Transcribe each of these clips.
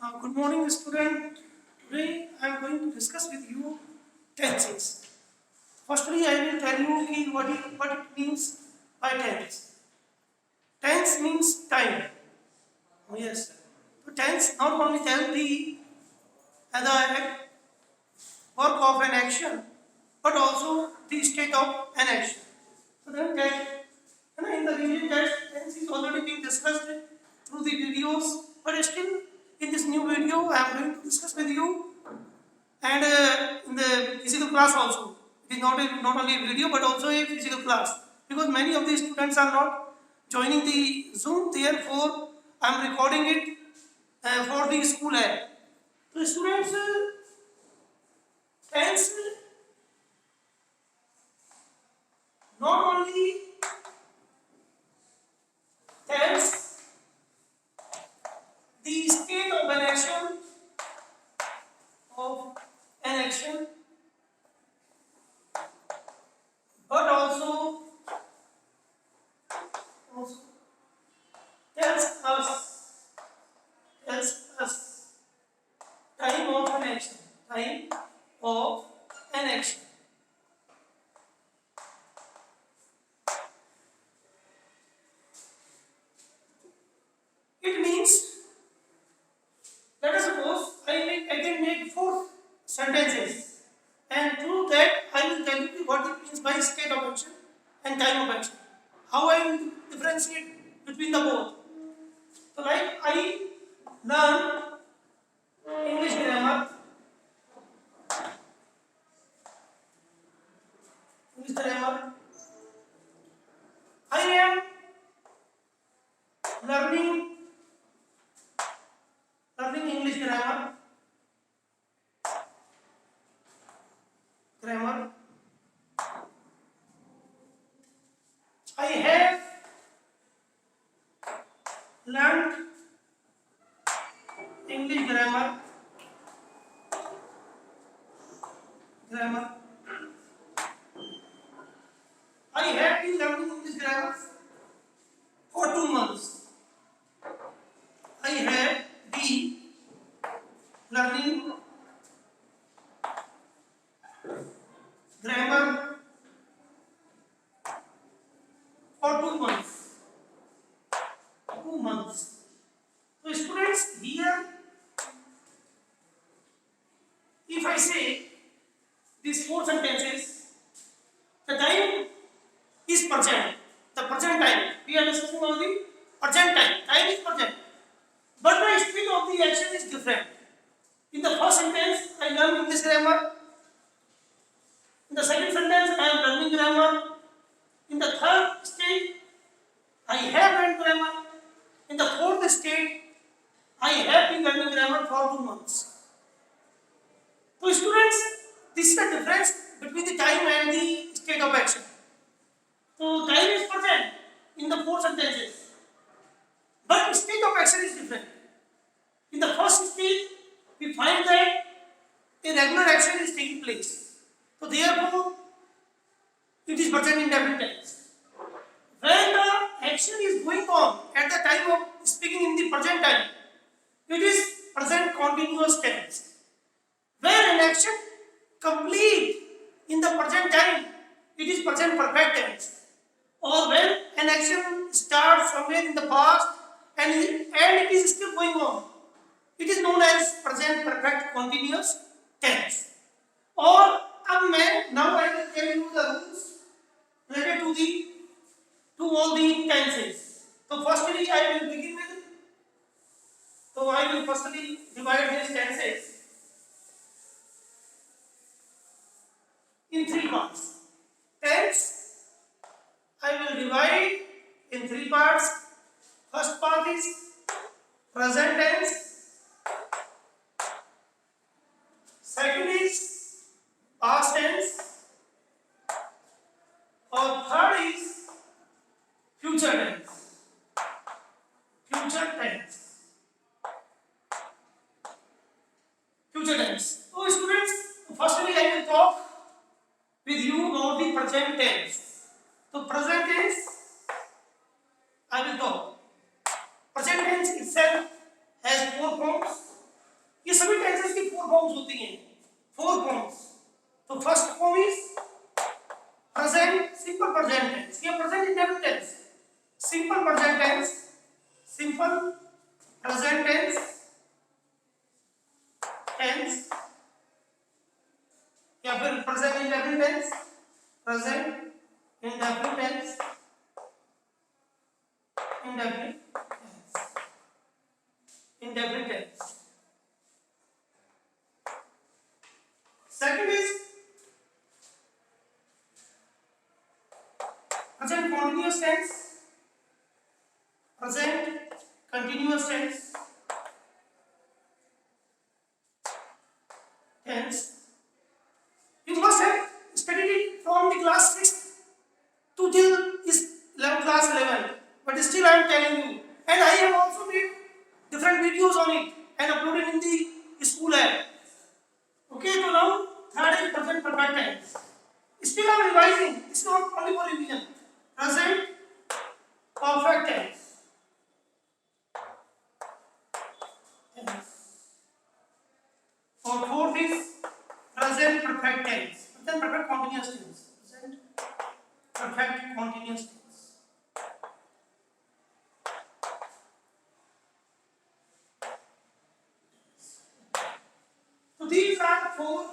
Good morning, student. Today I am going to discuss with you tenses. Firstly, I will tell you what it means by tense. Tense means time. Oh, yes. So tense not only tell the work of an action, but also the state of an action. So then in the revision test, tense is already being discussed through the videos, but still in this new video I am going to discuss with you and in the physical class also. It is not only a video but also a physical class because many of the students are not joining the Zoom. Therefore, I am recording it for the school app. So students, tense not only tells the state of of an action, but also tells us time of an action. Time of an action. It means, let us suppose I can make four sentences, and through that I will tell you what it means by state of action and time of action. How I will differentiate between the both. So, like I learn English grammar. English grammar. I am learning English grammar. I have learned English grammar. I have been learning English grammar for 2 months. I have been learning grammar for 2 months. 2 months. So students, here if I say these four sentences, the time is present. The present time. We are discussing on the present time. Time is present. But the speed of the action is different. In the first sentence, I learn English grammar. In the second sentence, I am learning grammar. In the third stage, I have learned grammar. In the fourth stage, I have been learning grammar for 2 months. So students, this is the difference between the time and the state of action. So time is present in the four sentences, but state of action is different. In the first stage, we find that a regular action is taking place. So therefore, it is present in definite tense. When the action is going on at the time of speaking in the present time, it is present continuous tense. Where an action complete in the present time, it is present perfect tense. Or when an action starts somewhere in the past and it is still going on, it is known as present perfect continuous tense. Or now I will tell you the rules related to all the tenses. So firstly I will begin with. So I will firstly divide these tenses in three parts. Tense I will divide in three parts. First part is present tense. Second is past tense. Or third is future tense. Future tense. Future tense. So students, firstly I will talk with you about the present tense. So present tense I will talk. Present tense itself has four forms. indefinite tense. Second is present continuous tense. Present continuous tense. Tense. You must have studied it from the class 6 to till is class 11. But still I am telling you. And I have also made different videos on it and uploaded in the school app. Okay, so now third is present perfect tense. Still I am revising. It's not only for revision. Present perfect tense. Or fourth is present perfect tense. Present perfect continuous tense. Present perfect continuous tense. So these are four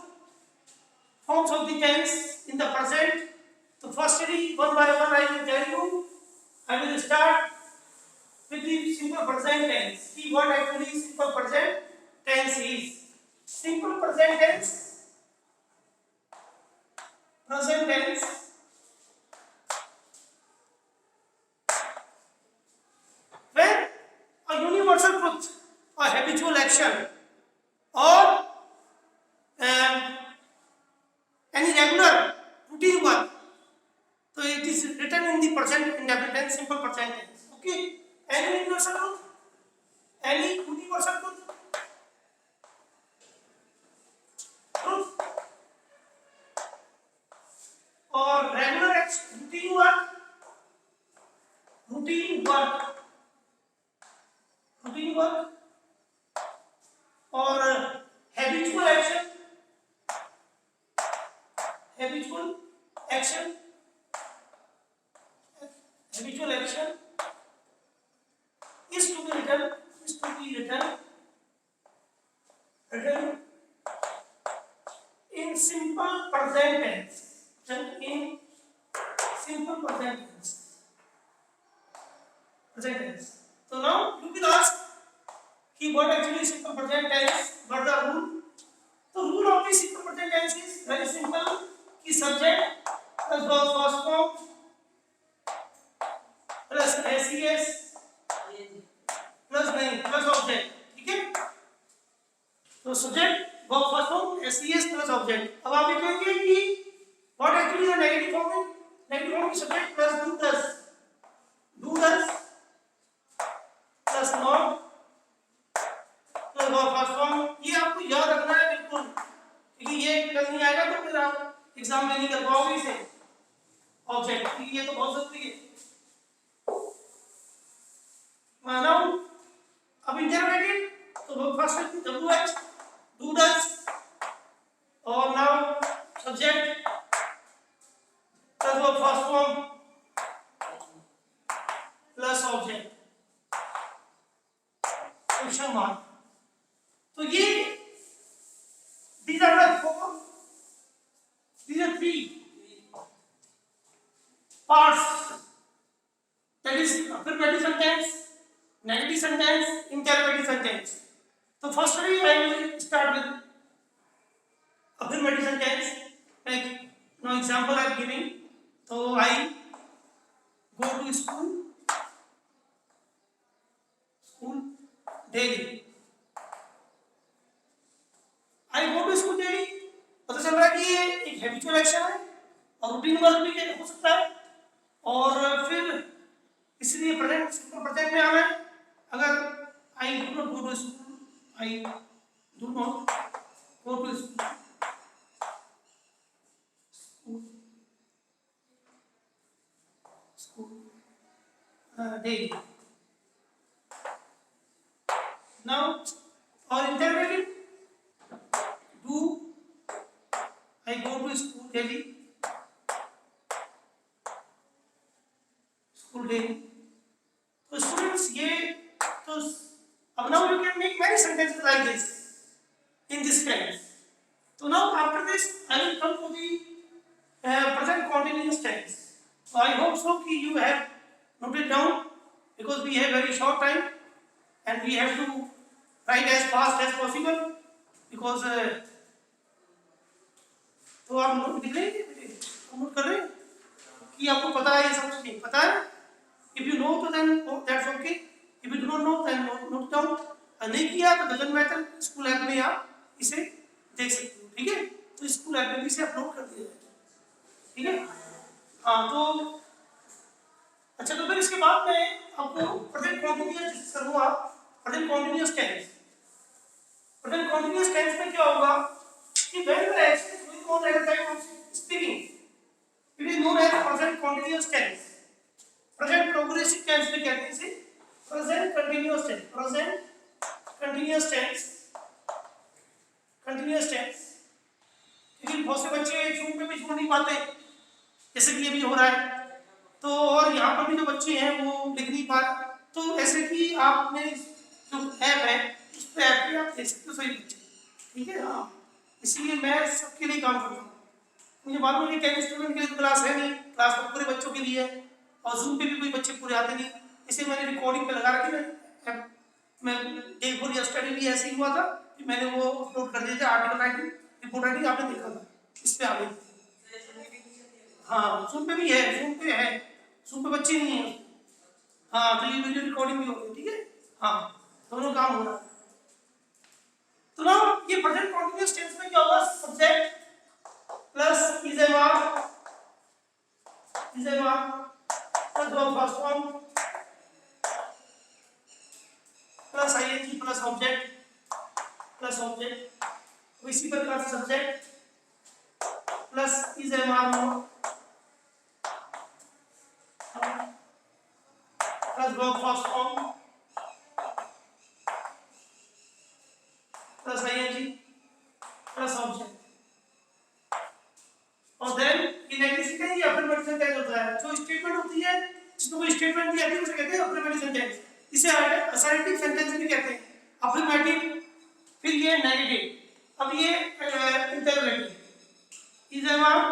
forms of the tense in the present. So firstly, one by one I will tell you. I will start with the simple present tense. See what actually simple present tense is. Simple present tense. Present tense. When a universal truth, a habitual action, or any regular routine work, so it is written in the present indefinite tense, simple present tense. Okay, any universal truth, any universal truth, or regular action, routine work, or habitual action, habitual action is to be written in simple present tense. In simple present tense. So now you will ask what actually is simple present tense? What the rule? The rule of the simple present tense is very simple. Ki subject plus verb first form plus SES plus object. ठीक है? तो subject verb first form SES plus object. अब आप ये कहेंगे कि what actually is the negative form? Negative form is subject plus do does plus not plus verb first form. ये आपको याद रखना है बिल्कुल, क्योंकि ये कल नहीं आएगा तो फिर आप एग्जाम में नहीं कर पाओगे इसे ऑब्जेक्ट, क्योंकि ये तो बहुत जरूरी है. मानो अब इंटरवेटेड तो फर्स्ट WH do does और now subject plus verb first form plus object question mark. तो ये these are three parts, that is affirmative sentence, negative sentence, interrogative sentence. So firstly I will start with affirmative sentence. Like now example I am giving. So I go to school daily. I go to school daily, पता चल रहा है कि ये एक habitual action है और routine work भी हो सकता है. और फिर इसलिए प्रेजेंट सिंपल प्रेजेंट में आना है. अगर I do not go to school, I do not go to school daily. Now और interrogative do I go to school daily? School daily. So students, ये तो अब now you can make many sentences like this in this tense. So now after this I will come to the present continuous tense. So I hope so कि you have noted down, because we have very short time and we have to write as fast as possible because तो आप note लिख रहे हैं, note कर रहे हैं कि आपको पता है ये सब चीजें पता है. If you know तो then that's okay. If you do not know then note down. नहीं किया तो doesn't matter. स्कूल ऐप में आप इसे देख सकते हो. ठीक है, तो स्कूल ऐप में भी इसे अपलोड कर दिया जाए. ठीक है, हाँ. तो अच्छा, तो फिर इसके बाद में आपको प्रेजेंट कॉन्टिन्यूअस डिस्कस करूंगा. Present continuous tense. Present continuous tense में क्या होगा कि when the action is going on at the time of speaking, it is known as present continuous tense. Present progressive tense में कहते हैं इसे present continuous tense. Present continuous tense. Continuous tense क्योंकि बहुत से बच्चे जूम पे भी छोड़ नहीं पाते, जैसे कि ये भी हो रहा है. तो और यहाँ पर भी जो बच्चे हैं वो लिख नहीं पा रहे, तो ऐसे कि आपने जो ऐप है उस पर ऐप पे आप देख सकते हो सही बच्चे. ठीक है, हाँ. इसलिए मैं सबके लिए काम करता हूँ. मुझे मालूम है कि 10 स्टूडेंट के लिए तो क्लास है नहीं, क्लास तो पूरे बच्चों के लिए है और जूम पे भी कोई बच्चे पूरे आते नहीं. इसलिए मैंने रिकॉर्डिंग पे लगा रखी है. मैं डे फॉर यस्टरडे भी ऐसे ही हुआ था कि मैंने वो अपलोड कर दिया था. आर्टिकल राइटिंग, रिपोर्ट राइटिंग आपने देखा था, इस पे आ गई. हाँ, जूम पे भी है, जूम पे है, जूम पे बच्चे नहीं है. हाँ, तो ये वीडियो रिकॉर्डिंग भी हो गई. ठीक है, हाँ, दोनों काम हो रहा है. तो ना ये प्रेजेंट कंटीन्यूअस टेंस में क्या होगा, subject plus is a verb plus verb first form plus ING plus object. इसी प्रकार से subject plus is a verb plus verb first form plus ING plus object. और देन इनएक्टिव टेंस या affirmative sentence होता है. जो statement होती है, जिसमें कोई स्टेटमेंट दिया जाती है उसे कहते हैं अफर्मेटिव सेंटेंस. इसे असर्टिव सेंटेंस भी कहते हैं. अफर्मेटिव, फिर ये नेगेटिव, अब ये interrogative. Is a verb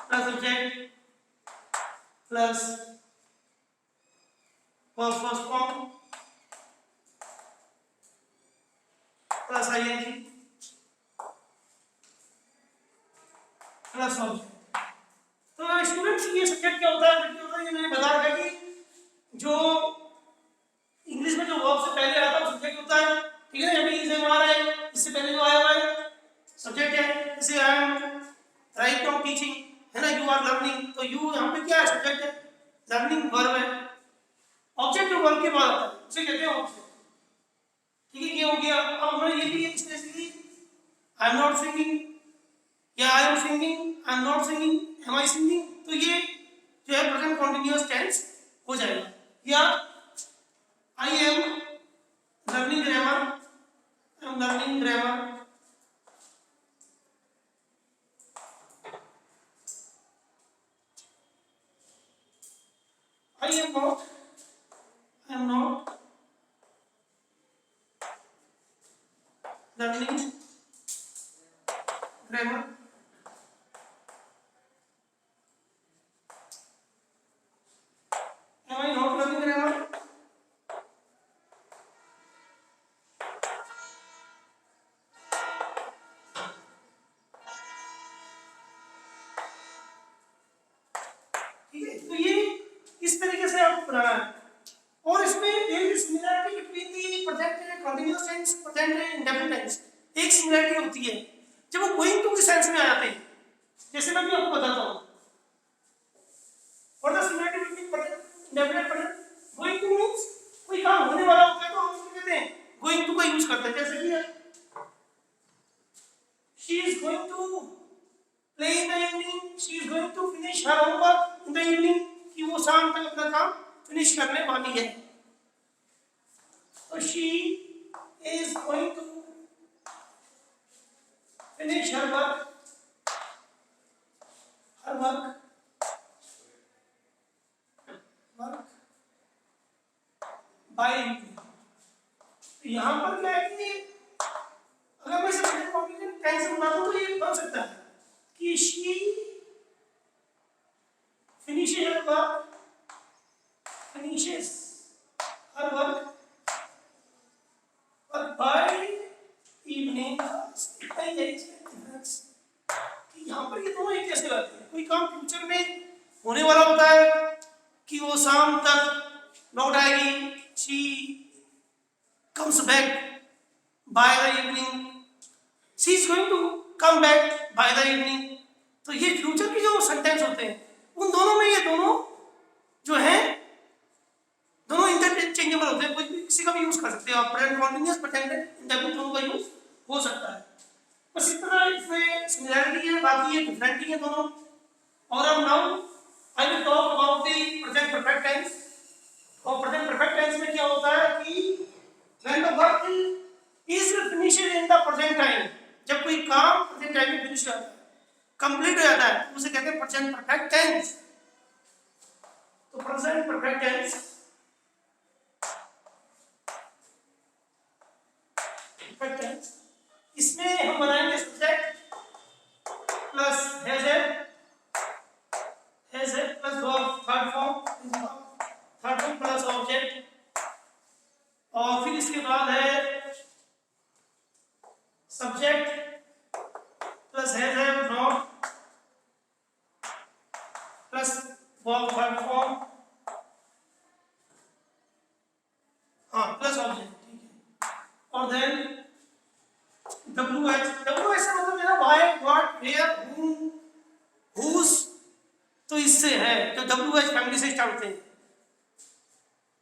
plus subject plus verb first form plus ING plus object. तो स्टूडेंट्स ये सब्जेक्ट क्या होता है, ये मैंने बता रखा कि जो इंग्लिश में जो वर्ब से पहले आता है वो सब्जेक्ट होता है. ठीक है, अभी इसे हमारा है, इससे पहले जो आया हुआ है सब्जेक्ट है. जैसे I am right now teaching है ना, यू आर लर्निंग, तो यू यहाँ पे क्या है, सब्जेक्ट है. लर्निंग वर्ब है. ऑब्जेक्ट जो वर्ब के बाद आता है उसे कहते हैं ऑब्जेक्ट. ठीक है, ये हो गया. अब हमें ये भी specially I am not singing या I am singing, I am not singing, am I singing, तो ये जो है प्रेजेंट कंटीन्यूअस टेंस हो जाएगा. या I am learning grammar, I am learning grammar, I am not learning grammar. Am I not learning grammar? ठीक है, तो ये इस तरीके से आपको बनाना है. और इसमें एक similarity between the present continuous tense, present indefinite tense. एक सिमिलरिटी होती है जब वो गोइंग टू के सेंस में आ जाते हैं. जैसे मैं भी आपको बताता हूँ. और the similarity between present indefinite present, going to means कोई काम होने वाला होता है तो हम उसको कहते हैं गोइंग टू का यूज करते हैं. जैसे कि she is going to play in the evening, she is going to finish her homework in the evening, कि वो शाम तक अपना काम फिनिश करने वाली है. तो she is going to finish her work by evening. यहाँ पर क्या है कि अगर मैं इसे प्रेजेंट कंटीन्यूअस टेंस से बना दूं तो ये बन सकता है कि she finishes her work future में होने वाला होता है कि वो शाम तक लौट आएगी, she comes back by the evening, she is going to come back by the evening. तो ये फ्यूचर के जो सेंटेंस होते हैं उन दोनों में ये दोनों जो है दोनों इंटरचेंजेबल होते हैं, कोई भी किसी का भी यूज कर सकते हो आप, प्रेजेंट कॉन्टिन्यूअस प्रेजेंट इंडेफिनिट दोनों का यूज हो सकता है। बस इस तरह इसमें सिमिलरिटी है, बाकी ये डिफरेंट है दोनों। और अब now I will talk about the present perfect tense. और प्रेजेंट परफेक्ट टेंस में क्या होता है कि when the work is finished in the present time, जब कोई काम प्रेजेंट टाइम में फिनिश हो जाता है, कंप्लीट हो जाता है, तो उसे कहते हैं प्रेजेंट परफेक्ट टेंस। तो प्रेजेंट परफेक्ट टेंस इसमें हम बनाएंगे subject plus has plus verb third form plus object, और फिर इसके बाद है subject plus has not plus verb third form, हाँ प्लस ऑब्जेक्ट, ठीक है। और देन WH से मतलब मेरा why, what, where, whom, whose, तो इससे है जो WH फैमिली से स्टार्ट होते हैं।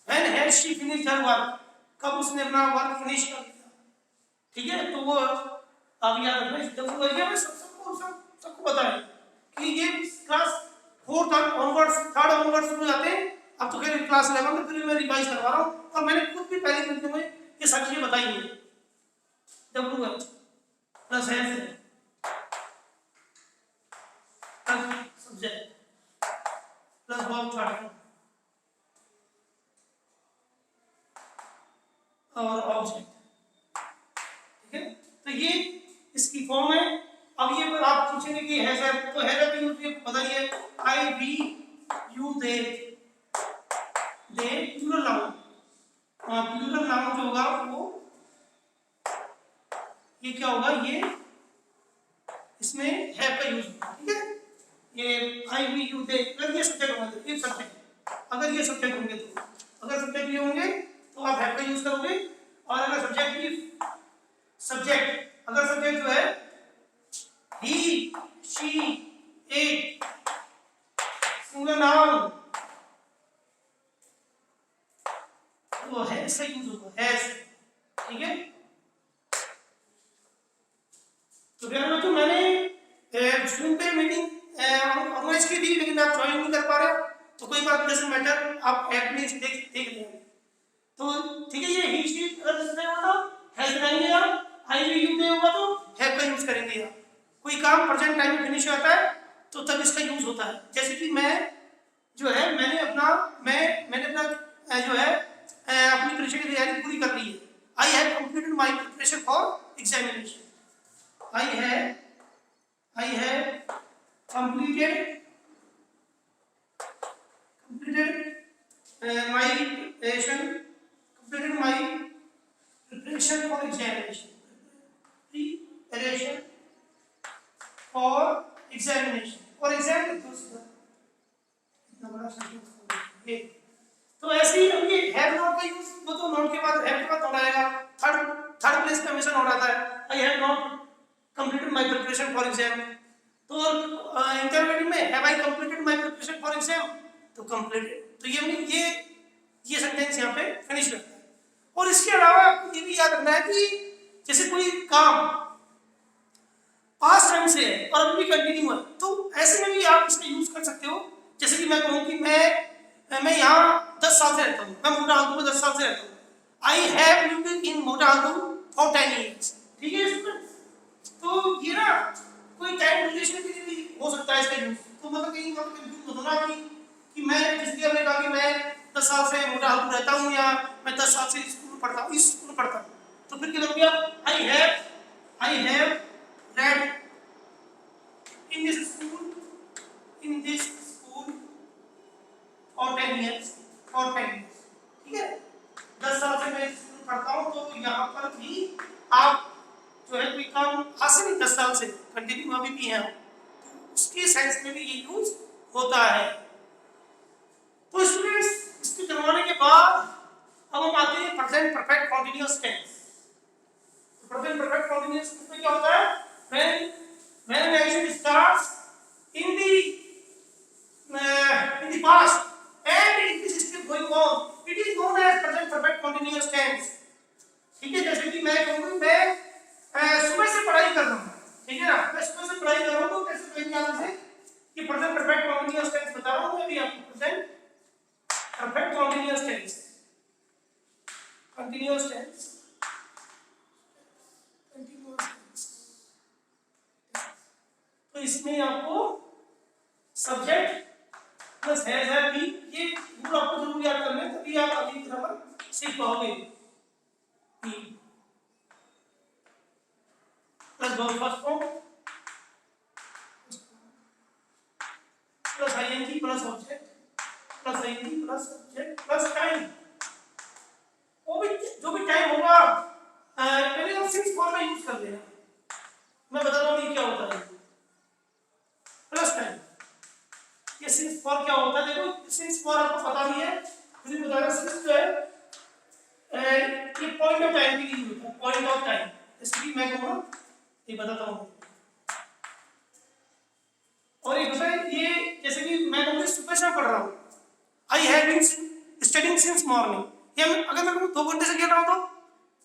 When has she finished her work, कब उसने अपना वर्क फिनिश कर दिया, ठीक है। तो वो अब याद रखना WH में सबको पता है कि ये क्लास 4 तक ऑनवर्ड्स, 3rd ऑनवर्ड्स शुरू जाते हैं। अब तो खैर क्लास 11 में फिर मैं रिवाइज करवा रहा हूँ, और मैंने खुद भी पहले वीडियो में ये सब चीजें बताई हैं। WH प्लस है सब्जेक्ट प्लस वर्ब थर्ड और ऑब्जेक्ट, ठीक है। तो ये इसकी फॉर्म है। अब ये आप पूछेंगे कि हैज है, तो हैज का यूज बताइए, I we you they plural noun, plural noun जो होगा वो ये क्या होगा, ये इसमें हैव का यूज होगा, ठीक है। ये आई वी यू दे, अगर ये सब्जेक्ट होंगे तो, एक सब्जेक्ट, अगर ये सब्जेक्ट होंगे तो, अगर सब्जेक्ट ये होंगे तो आप हैव का यूज करोगे। और अगर सब्जेक्ट अगर सब्जेक्ट जो है ही, शी, इट, सिंगुलर नाउन, तो हैज का यूज होगा, हैज, ठीक है। तो प्यारे बच्चों, मैंने जूम पे मीटिंग ऑर्गेनाइज की थी, लेकिन आप ज्वाइन नहीं कर पा रहे, तो कोई बात नहीं, मैटर, आप ऐप में देख लेंगे। तो ठीक है, ये ही शी अगर होगा तो हैज लगाएंगे, आप आई वी यू दे होगा तो हैव का यूज करेंगे। आप कोई काम प्रेजेंट टाइम में फिनिश होता है तो तब इसका यूज होता है। जैसे कि मैं जो है मैंने अपना जो है अपनी परीक्षा की तैयारी पूरी कर ली है। I have completed my preparation for examination, I have completed my preparation for examination. Preparation for examination. For exam इतना बड़ा सेंटेंस ये। तो ऐसे ही अब ये हैव नॉट का यूज, वो तो नॉट के बाद हैव के बाद नॉट आएगा, थर्ड प्लेस पे हमेशा नॉट आता है। आई have not completed my preparation for exam, तो इंटरव्यू में have I completed my preparation for exam, तो completed, तो ये सेंटेंस यहाँ पे फिनिश करता है। और इसके अलावा आपको ये भी याद रखना है कि जैसे कोई काम पास्ट टाइम से है और अभी भी कंटिन्यू है, तो ऐसे में भी आप इसका यूज कर सकते हो। जैसे कि मैं कहूँ कि मैं यहाँ 10 साल से रहता हूँ, मैं मोटा हालतू में 10 साल से रहता हूँ। आई हैव लिव्ड इन मोटा हालतू फॉर 10 years, ठीक है। तो ये ना कोई टाइम रिलेशन के लिए भी हो सकता है इसका यूज। तो मतलब कहीं कंफ्यूज मत होना कि मैं जिसके हमने कहा कि मैं 10 साल से मोटा हालतू रहता हूँ या मैं 10 साल से स्कूल पढ़ता हूँ, तो फिर क्या करोगे आप, I have read in this school for 10 years, ठीक है। 10 साल से मैं स्कूल पढ़ता हूँ, तो यहाँ पर भी आप जो है कोई काम हासिल 10 साल से कंटिन्यू अभी भी है, तो उसके सेंस में भी ये यूज होता है। तो स्टूडेंट्स इसको करवाने के बाद अब हम आते हैं present perfect continuous tense. Present perfect continuous tense में क्या होता है? when an action starts in the past and it is still going on, it is known as present perfect continuous tense। ठीक है, जैसे कि मैं कहूँ मैं सुबह से पढ़ाई कर रहा हूँ, ठीक है ना, मैं सुबह से पढ़ाई कर रहा हूँ, तो कैसे कहेंगे आप इसे कि प्रेजेंट परफेक्ट कंटीन्यूअस टेंस बता रहा हूँ मैं अभी आपको। Present perfect continuous tense, continuous tense, continuous tense. तो इसमें आपको subject plus has have been, ये रूल आपको जरूर याद करना है, तभी आप अगली ग्रामर सीख पाओगे। Plus verb first form plus ING plus object plus ING plus subject plus time. वो भी जो भी टाइम होगा पहले हम सिंस फॉर्म में यूज कर लेना। मैं बताता हूँ ये क्या होता है। प्लस टाइम, ये सिंस फॉर क्या होता है? देखो सिंस फॉर आपको पता नहीं है, फिर बता रहा हूं। सिंस जो है ये पॉइंट ऑफ टाइम के लिए होता है, पॉइंट ऑफ टाइम। जैसे कि मैं कहूँगा ये बताता हूँ, और एक दूसरा ये जैसे कि मैं कहूँगा सुबह से पढ़ रहा हूँ, I have been studying since morning. या अगर मैं कहूँ 2 घंटे से खेल रहा हूँ,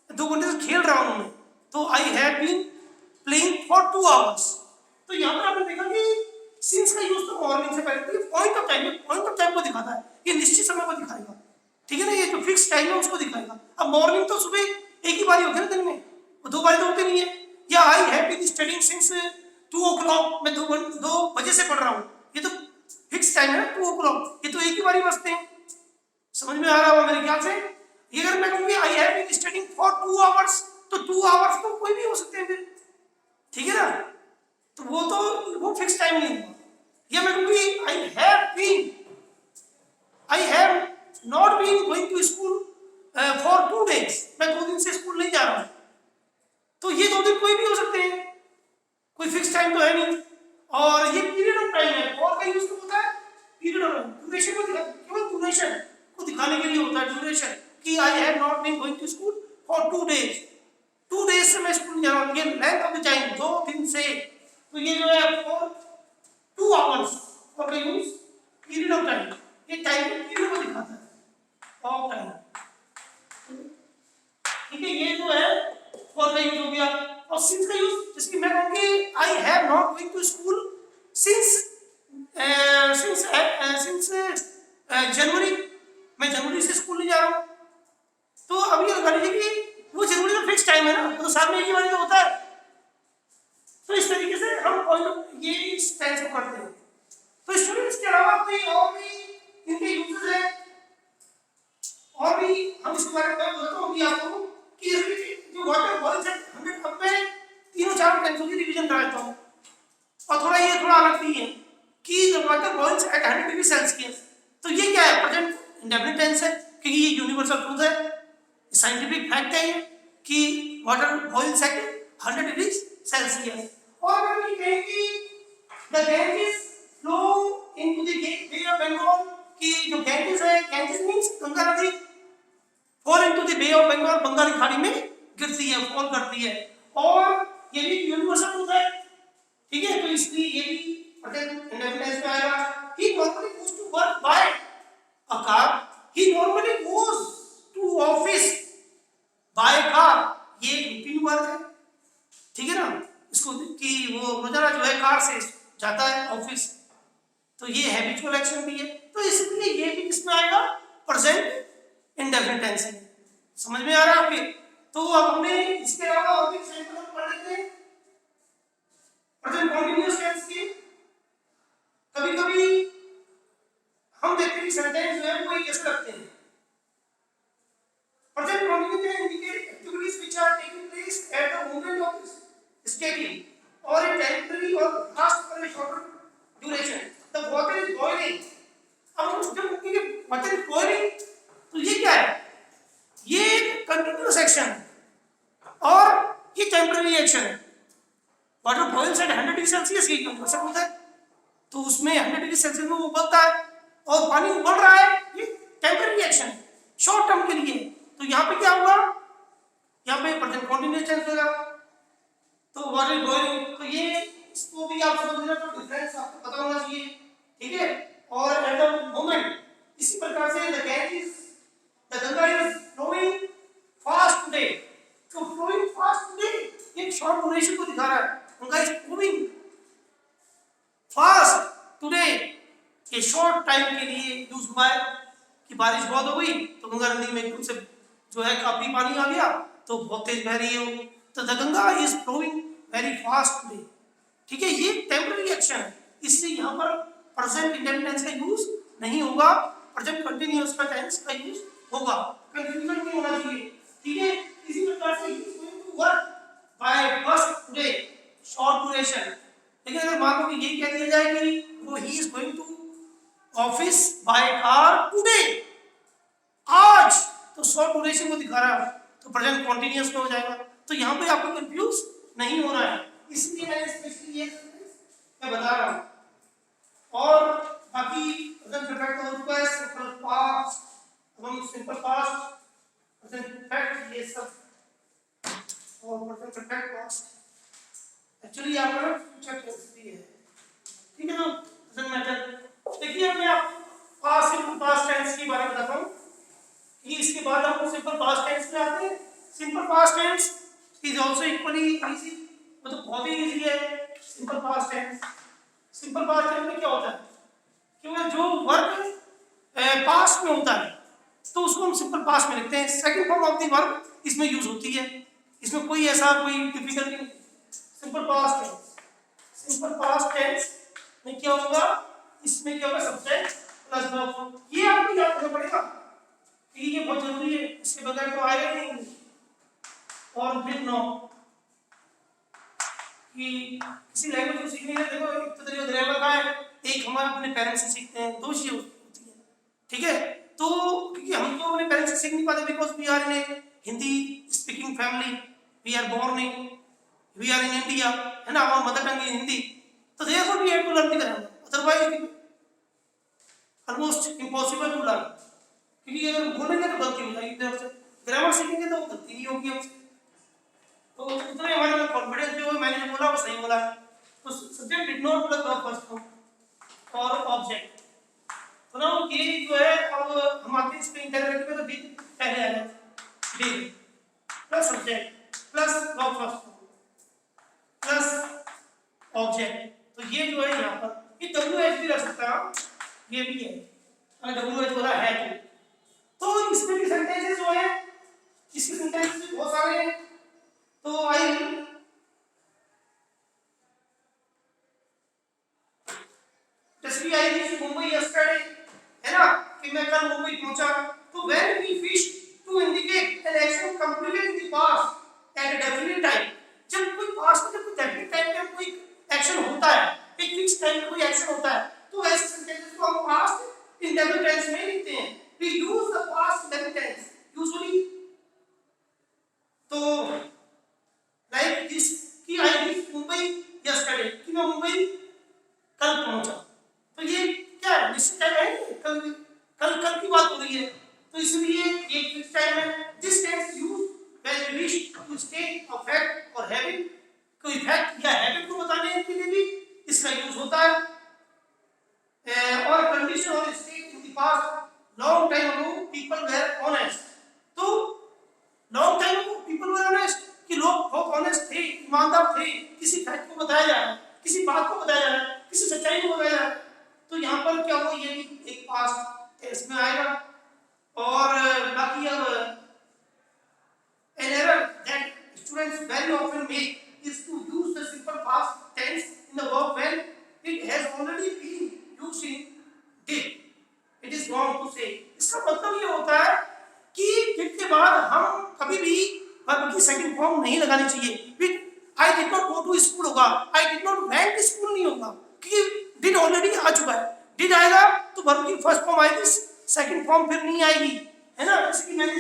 तो 2 घंटे से खेल रहा हूँ मैं, तो I have been playing for 2 hours. तो यहाँ पर आपने देखा कि सिंस का यूज तो मॉर्निंग से पहले, तो ये पॉइंट ऑफ टाइम को दिखाता है, ये निश्चित समय को दिखाएगा, ठीक है ना, ये जो फिक्स टाइम है उसको दिखाएगा। अब मॉर्निंग तो सुबह एक ही बारी होती है ना दिन में, वो 2 बारी तो होती नहीं है। या I have been studying since 2 o'clock, मैं 2 बजे से पढ़ रहा हूँ, ये तो फिक्स टाइम है ना 2 o'clock, ये तो एक ही बारी बजते हैं। समझ में आ रहा होगा मेरे ख्याल से। ये अगर मैं कहूँगी I have been studying for 2 hours, तो 2 आवर्स तो कोई भी हो सकते हैं फिर, ठीक है ना, तो वो फिक्स टाइम नहीं होगा। या मैं कहूँगी I have not been going to school for 2 days, मैं 2 दिन से स्कूल नहीं जा रहा हूँ, तो ये 2 दिन कोई भी हो सकते हैं, कोई फिक्स टाइम तो है नहीं। और ये पीरियड ऑफ टाइम है, फॉर का यूज कब होता है? पीरियड ऑफ ड्यूरेशन को केवल ड्यूरेशन को दिखाने के लिए होता है, ड्यूरेशन, कि I have not been going to school for 2 days, 2 days से मैं स्कूल नहीं जा रहा हूँ। ये लेंथ ऑफ द टाइम, 2 दिन से, तो ये जो है for 2 hours for the use period of time, ये टाइम के पीरियड को दिखाता है ऑफ टाइम, ठीक है। ये जो है फॉर का यूज हो गया। और सिंस का यूज, जैसे मैं कहूँगी I have not going to school since January, मैं जनवरी से स्कूल नहीं जा रहा हूँ, तो अभी लगा लीजिए कि वो जनवरी का फिक्स टाइम है ना, तो साल में एक ही बार तो होता है। तो इस तरीके से हम ये इस टेंस को करते हैं। तो स्टूडेंट्स के अलावा कोई और भी इनके यूजेस है, और भी हम इसके बारे में बताता हूँ आपको कि जो वाटर बॉल्स है, हमें अब मैं 3-4 टेंसों की रिवीजन कराता हूँ। और थोड़ा अलग भी है कि the water balls at 100 degree Celsius, तो ये क्या है? प्रेजेंट इंडेफिनिट टेंस है, क्योंकि ये यूनिवर्सल ट्रूथ है, साइंटिफिक फैक्ट है ये कि water boils at 100 degree Celsius. और अगर ये कहें कि the Ganges flow into the Bay of Bengal, कि जो गैंजेस है, गैंजेस मींस गंगा नदी, fall into the Bay of Bengal, Bengal की खाड़ी में गिरती है, फॉल करती है। और ये भी यूनिवर्सल ट्रूथ है, ठीक है, तो इसलिए ये भी प्रेजेंट इंडेफिनिट में आएगा। He normally goes to work by a car, he normally goes to office by car, ये रूटीन वर्क है, ठीक है ना, इसको कि वो रोजाना जो है कार से जाता है ऑफिस, तो ये हैबिचुअल एक्शन भी है। तो इसलिए ये भी किसमें आएगा? प्रेजेंट इंडेफिनिट टेंस में। समझ में आ रहा है आपके? तो अब हमने इसके अलावा और भी एग्जांपल पढ़ लेते हैं प्रेजेंट कंटीन्यूअस टेंस की। कभी-कभी हम देखते हैं कि सेंटेंस जो है वो कैसे लगते हैं। Present continuous tense indicate activities which are taking place at the moment of stating और इन टेम्पररी और last for a shorter duration. The water is boiling, अब हम जब कहेंगे वाटर इज बॉइलिंग, तो ये क्या है? ये कंटीन्यूअस एक्शन है और ये टेम्पररी एक्शन है। Water boils at 100 degree Celsius, ये कंटीन्यूअस होता है, तो उसमें 100 डिग्री सेल्सियस में वो उबलता है और पानी उबल रहा है, ये टेम्पररी रिएक्शन है, शॉर्ट टर्म के लिए। तो यहाँ पे क्या होगा, यहाँ पे प्रेजेंट कंटिन्यूअस टेंस होगा। तो वाटर इज बॉइलिंग, तो ये इसको भी आप समझ लेना, तो डिफरेंस आपको पता होना चाहिए, ठीक है। और एट द मोमेंट इसी प्रकार से the Ganga is flowing fast today, तो फ्लोइंग फास्ट टुडे एक शॉर्ट ड्यूरेशन को दिखा रहा है, Ganga is flowing fast today, ये शॉर्ट टाइम के लिए यूज हुआ है कि बारिश बहुत हो गई तो गंगा नदी में एकदम से जो है काफी पानी आ गया तो बहुत तेज बह रही है, तो the Ganga is flowing very fast today, ठीक है। ये टेम्पररी एक्शन है, इसलिए यहाँ पर प्रेजेंट इंडेफिनिट टेंस का यूज नहीं होगा, प्रेजेंट कंटीन्यूअस का टेंस का यूज होगा, कंफ्यूजन नहीं होना चाहिए, ठीक है। इसी प्रकार से he is going to work by bus today, short duration. लेकिन अगर मान लो कि यही कह दिया जाए कि वो he is going to office by car today, आज, तो शॉर्ट ड्यूरेशन को दिखा रहा है, तो प्रेजेंट कंटीन्यूअस में हो जाएगा, तो यहाँ पे आपको कंफ्यूज नहीं होना है, इसलिए मैंने स्पेशली ये मैं बता रहा हूँ। और बाकी प्रेजेंट परफेक्ट हो चुका है, सिंपल पास्ट, अब हम सिंपल पास्ट, प्रेजेंट परफेक्ट, ये सब, और प्रेजेंट परफेक्ट पास्ट एक्चुअली यहाँ पर फ्यूचर टेंस भी है, ठीक है। तो डजंट मैटर। देखिए अब मैं आपको पास्ट सिंपल पास्ट टेंस के बारे में बताता हूँ कि इसके बाद हम सिंपल पास्ट टेंस में आते हैं। Simple past tense is also equally easy, मतलब बहुत ही इजी है simple past tense. Simple past tense में क्या होता है, क्योंकि जो वर्ब पास्ट में होता है तो उसको हम सिंपल पास्ट में लिखते हैं, second form of the verb इसमें यूज होती है, इसमें कोई ऐसा कोई डिफिकल्टी नहीं। Simple past tense, simple past tense में क्या होगा, इसमें क्या होगा, सब्जेक्ट प्लस वर्ब, ये आपको याद रखना पड़ेगा कि ये बहुत जरूरी है, इसके बगैर तो आएगा ही नहीं। और फिर नो कि किसी लैंग्वेज को सीखने के लिए देखो एक तो तरीका ग्रामर का है, एक हम अपने पेरेंट्स से सीखते हैं, दो चीजें होती है, ठीक है। तो क्योंकि हम तो अपने पेरेंट्स से सीख नहीं पाते because we are in a Hindi speaking family, we are born in, we are in India, है ना, हमारा मदर टंग इज हिंदी, तो therefore we have to learn the grammar, otherwise almost impossible to learn, क्योंकि अगर बोलेंगे तो गलती हो जाएगी, तो ग्रामर सीखेंगे तो गलती नहीं होगी हमसे, तो उतने हमारे में कॉन्फिडेंस जो है, मैंने जो बोला वो सही बोला है। तो subject did not plus verb first form और ऑब्जेक्ट, तो ना ये जो है अब हम आते हैं इस पे इंटरग्रेट में, तो डिड पहले आ जाता है, did plus subject plus verb first form plus object, तो ये जो है यहाँ पर ये WH भी रख सकता है, ये भी है, अगर WH बोला है तो इसमें भी सेंटेंसेस जो है, इसके सेंटेंसेस भी बहुत सारे हैं, तो आई जैसे आई थी मुंबई यस्टरडे, है ना, कि मैं कल मुंबई पहुंचा, तो when we wish to indicate an action completed in the past at a definite time, जब कोई पास्ट में कोई डेफिनिट टाइम पे कोई एक्शन होता है, एक फिक्स टाइम पे कोई एक्शन होता है, तो ऐसे सेंटेंसेस को हम पास्ट इंडेफिनिट टेंस में लिखते हैं, we use the past indefinite tense usually, तो लाइक दिस कि आई रीच मुंबई यस्टरडे, कि मैं मुंबई कल पहुंचा, तो ये क्या है, निश्चित टाइम है, कल कल कल की बात हो रही है, तो इसलिए ये फिक्स टाइम है। This tense use when we wish to state a fact और हैबिट, कोई फैक्ट या हैबिट को बताने के लिए भी इसका यूज होता है, और कंडीशन और state in the past long time ago people were honest, तो long time ago people were honest कि लोग बहुत ऑनेस्ट थे, ईमानदार थे, किसी फैक्ट को बताया जा रहा है, किसी बात को बताया जा रहा है, किसी सच्चाई को बताया जा रहा है, तो यहाँ पर क्या हो, ये भी एक पास्ट टेंस में आएगा। और बाकी अब an error that students very often make is to use the simple past tense in the verb when it has already been used in did. It is wrong to say. इसका मतलब ये होता है कि did के बाद हम कभी भी वर्ब की सेकंड फॉर्म नहीं लगानी चाहिए। I did not go to school होगा, I did not went to school नहीं होगा, क्योंकि did ऑलरेडी आ चुका है, did आएगा तो वर्ब की फर्स्ट फॉर्म आएगी, सेकंड फॉर्म फिर नहीं आएगी, है ना, जैसे कि मैंने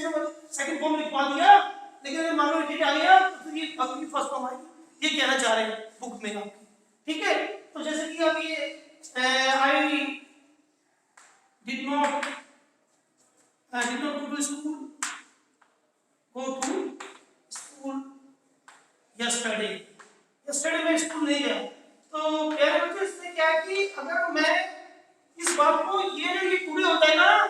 सेकंड फॉर्म लिखवा दिया, लेकिन अगर मान लो did आ गया तो फिर ये वर्ब की फर्स्ट फॉर्म आएगी, ये कहना चाह रहे हैं बुक में आपकी, ठीक है। तो जैसे कि अब ये I did not go to school, go to school yesterday मैं स्कूल नहीं गया। तो प्यारे बच्चों इसमें क्या है कि अगर मैं इस बात को ये टुडे होता है ना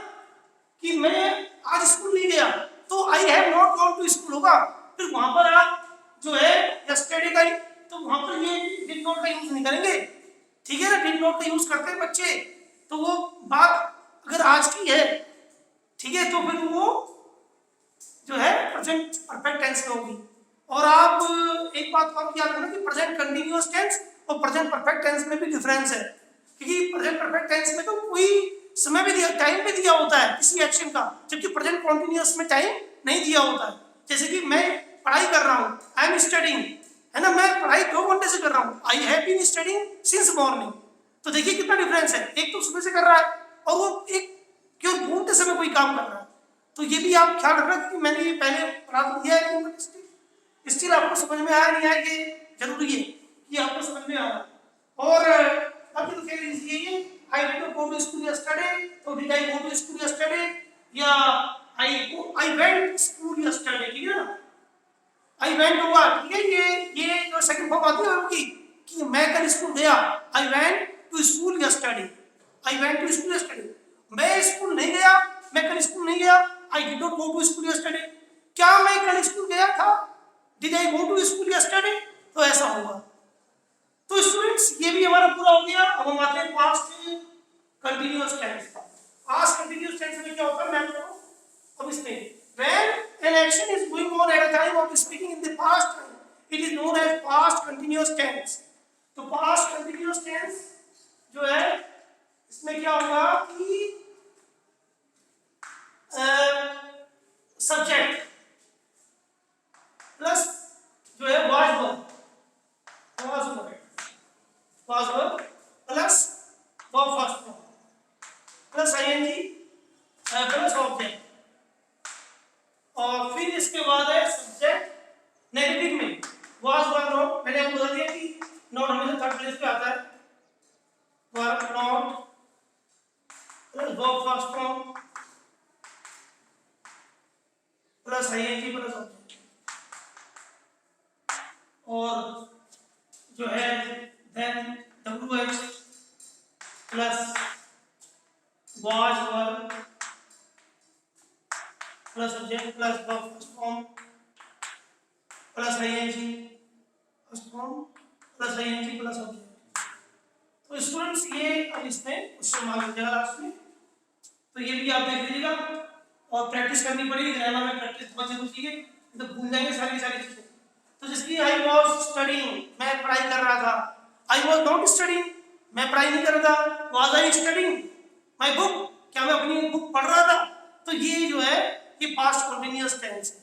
कि मैं आज स्कूल नहीं गया तो I have not gone to school होगा, फिर वहां पर आप जो है यस्टरडे का तो वहां पर ये डिड नॉट का यूज नहीं करेंगे, ठीक है ना। डिड नॉट का यूज करते हैं बच्चे तो वो बात अगर आज की है, ठीक है, तो फिर वो जो है प्रेजेंट परफेक्ट टेंस में होगी। और आप एक बात को आप याद रखना कि प्रेजेंट कंटीन्यूअस टेंस और प्रेजेंट परफेक्ट टेंस में भी डिफरेंस है, क्योंकि प्रेजेंट परफेक्ट टेंस में तो कोई समय भी दिया, टाइम भी दिया होता है किसी एक्शन का, जबकि प्रेजेंट कंटीन्यूअस में टाइम नहीं दिया होता है। जैसे कि मैं पढ़ाई कर रहा हूँ, आई एम स्टडिंग, है ना, मैं पढ़ाई 2 घंटे से कर रहा हूँ, I have been studying since morning. तो देखिए कितना डिफरेंस है, एक तो सुबह से कर रहा है और वो एक क्यों ढूंढते समय कोई काम कर रहा है। तो ये भी आप ख्याल रखना कि मैंने ये पहले पढ़ा दिया है कि स्टिल आपको समझ में आया नहीं आया, ये जरूरी है कि आपको समझ में आ रहा। और अभी तो कह लीजिए ये I did not go to school yesterday, तो did I go to school yesterday या आई वेंट स्कूल यस्टरडे, ठीक है ना। आई वेंट होगा, ठीक है, ये जो सेकंड फॉर्म आती है उनकी कि मैं कल स्कूल गया, I went to school yesterday, I went to school yesterday. मैं स्कूल नहीं गया, मैं कल स्कूल नहीं गया, I did not go to school yesterday. क्या मैं कल स्कूल गया था, did I go to school yesterday, तो ऐसा होगा। तो स्टूडेंट्स ये भी हमारा पूरा हो गया। अब हम आते हैं past continuous tense. Past continuous tense में क्या होता है मैं आपको अब इसमें when an action is going on at a time of speaking in the past it is known as past continuous tense। तो past continuous tense जो है इसमें क्या होगा कि सब्जेक्ट प्लस जो है was verb plus verb first form plus ing plus object, और फिर इसके बाद है सब्जेक्ट नेगेटिव में was verb not। मैंने आपको बता दिया कि नॉट हमेशा थर्ड प्लेस पे आता है, verb not plus verb first form plus ing plus object, और जो है then wh plus was verb plus subject plus verb first form plus ing first form plus ing plus object. तो students ये अब इसमें क्वेश्चन मार्क लग जाएगा last में, तो ये भी आप देख लीजिएगा और प्रैक्टिस करनी पड़ेगी। ग्रामर में प्रैक्टिस बहुत जरूरी है, तो भूल जाएंगे सारी चीजें। तो जिसकी आई वाज स्टडीइंग, मैं पढ़ाई कर रहा था, आई वाज नॉट स्टडीइंग, मैं पढ़ाई नहीं कर रहा था, was I studying my book, क्या मैं अपनी बुक पढ़ रहा था। तो ये जो है ये पास्ट कंटीन्यूअस टेंस है।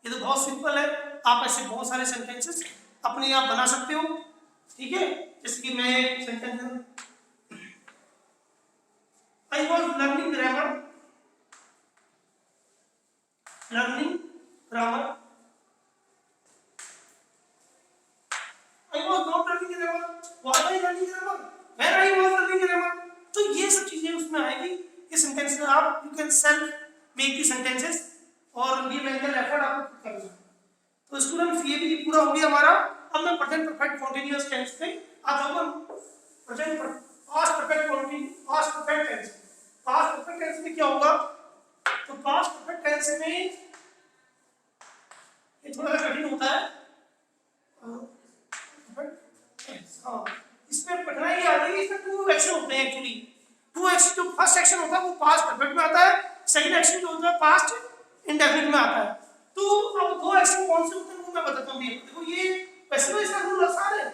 ये तो बहुत सिंपल है, आप ऐसे बहुत सारे सेंटेंसेस अपने आप बना सकते हो, ठीक है। जैसे कि मैं एक sentence I was learning grammar, learning grammar, I was not learning grammar, was I learning grammar, when I was learning grammar। तो ये सब चीजें उसमें आएगी। इस सेंटेंस में आप you can self make the sentences और ये मेंटल एफर्ट आपको करना है। तो स्टूडेंट्स ये भी पूरा हो गया हमारा। अब मैं प्रेजेंट परफेक्ट कंटीन्यूअस टेंस पे आता हूं। Present past perfect continuous, past perfect tense, past perfect tense में क्या होगा, तो पास्ट परफेक्ट टेंस में ये थोड़ा सा कठिन होता है। हाँ, इसमें कठिनाई आ रही है, इसमें 2 एक्शन होते हैं एक्चुअली। 2 एक्शन, जो फर्स्ट एक्शन होता है वो पास्ट परफेक्ट में आता है, सेकंड एक्शन जो होता है पास्ट इंडेफिनिट में आता है। तो अब 2 एक्शन कौन से होते हैं वो मैं बताता हूँ। देखो ये वैसे तो इसका रूल आसान है,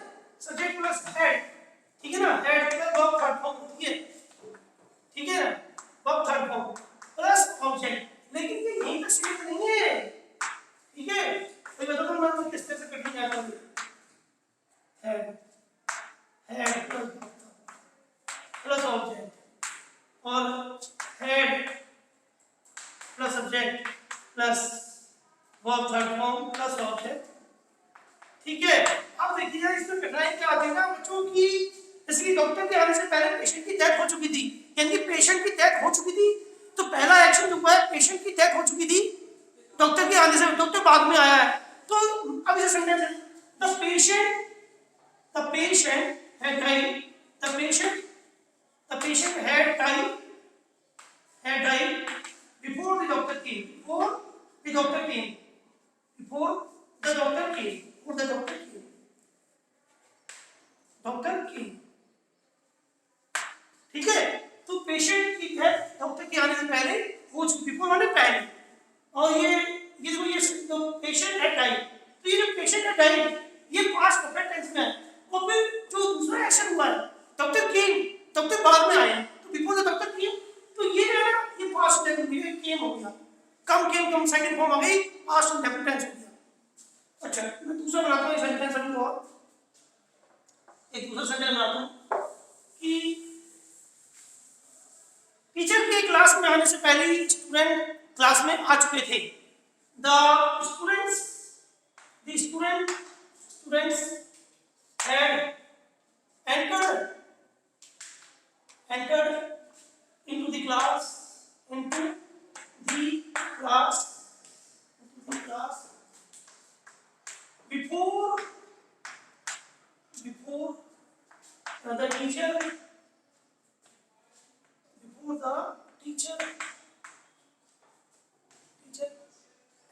सब्जेक्ट प्लस हेड, ठीक है ना, head plus verb third form होती है, ठीक है ना, verb third form plus object. लेकिन ये यहीं तक सीमित नहीं है, ठीक है। तो बताता हूँ मैं किस तरह से कठिन जाता है। हेड प्लस ऑब्जेक्ट और head plus subject plus verb third form plus object, ठीक है। अब देखिए इसमें कठिनाई क्या आती है ना बच्चों की, जैसे कि डॉक्टर के आने से पहले पेशेंट की डेथ हो चुकी थी, यानी पेशेंट की डेथ हो चुकी थी, तो पहला एक्शन जो हुआ है, पेशेंट की डेथ हो चुकी थी, डॉक्टर के आने से, डॉक्टर बाद में आया है, तो अब इसे सेंटेंस है, the patient had died, the patient had died before the doctor came, before the doctor came, doctor came, ठीक है। तो पेशेंट की डेथ डॉक्टर के आने से पहले हो चुकी, बिफोर माने पहले, और ये देखो ये पेशेंट हैड डाइड, तो ये जो पेशेंट हैड डाइड ये पास्ट परफेक्ट टेंस में है, और फिर जो दूसरा एक्शन हुआ है, डॉक्टर केम, डॉक्टर बाद में आए, तो बिफोर द डॉक्टर केम, तो ये जो है ना ये पास्ट टेंस में केम हो गया, कम सेकंड फॉर्म आ गई, पास्ट इंडेफिनिट टेंस हो गया। अच्छा मैं दूसरा बनाता हूँ सेंटेंस अभी, और एक दूसरा सेंटेंस बनाता हूँ कि टीचर के क्लास में आने से पहले ही स्टूडेंट क्लास में आ चुके थे। The students had entered into the class before the teacher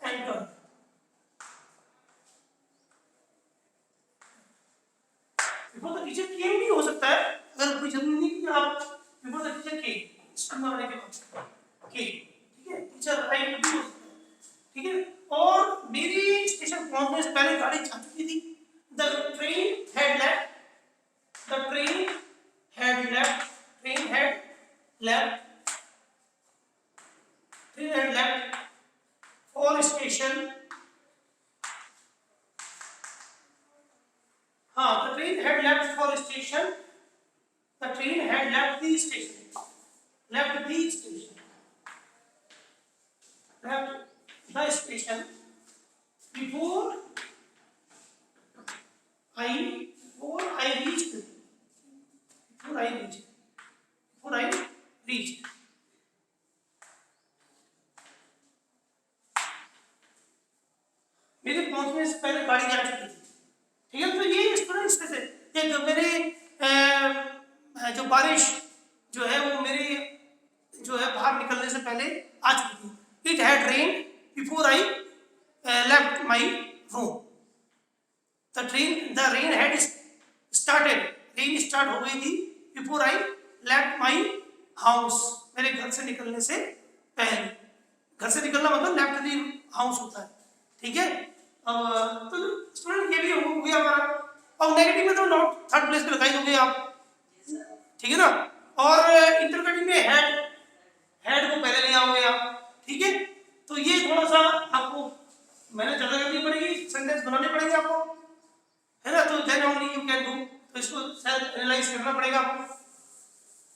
entered. Before the teacher came भी हो सकता है, अगर कोई जरूरी नहीं कि आप before the teacher came school आने के बाद के, ठीक है, टीचर राइट भी हो सकता है, ठीक है। और मेरी स्टेशन पहुंचने से पहले गाड़ी जा चुकी थी, the train had left for station, the train had left for station, the train had left the station before I reached. मेरे पहुंचने से पहले गाड़ी जा चुकी थी, ठीक है। तो ये स्टूडेंट्स थे, एक मेरे जो बारिश जो है वो मेरे जो है बाहर निकलने से पहले आ चुकी थी। It had rain before I left my room, the rain had started, rain start हो गई थी before I left my house, मेरे घर से निकलने से पहले। घर से निकलना मतलब लेफ्ट द हाउस होता है, ठीक है। अब तो स्टूडेंट ये भी हो गया हमारा, और नेगेटिव में तो नॉट थर्ड प्लेस पे लगाई दोगे आप, ठीक है ना। और इंटरगेटिव में हेड को पहले ले आओगे आप, ठीक है। तो ये थोड़ा सा आपको मेहनत ज्यादा करनी पड़ेगी, सेंटेंस बनाने पड़ेंगे आपको, है ना। तो then only you can do, तो इसको सेल्फ एनालाइज करना पड़ेगा आपको,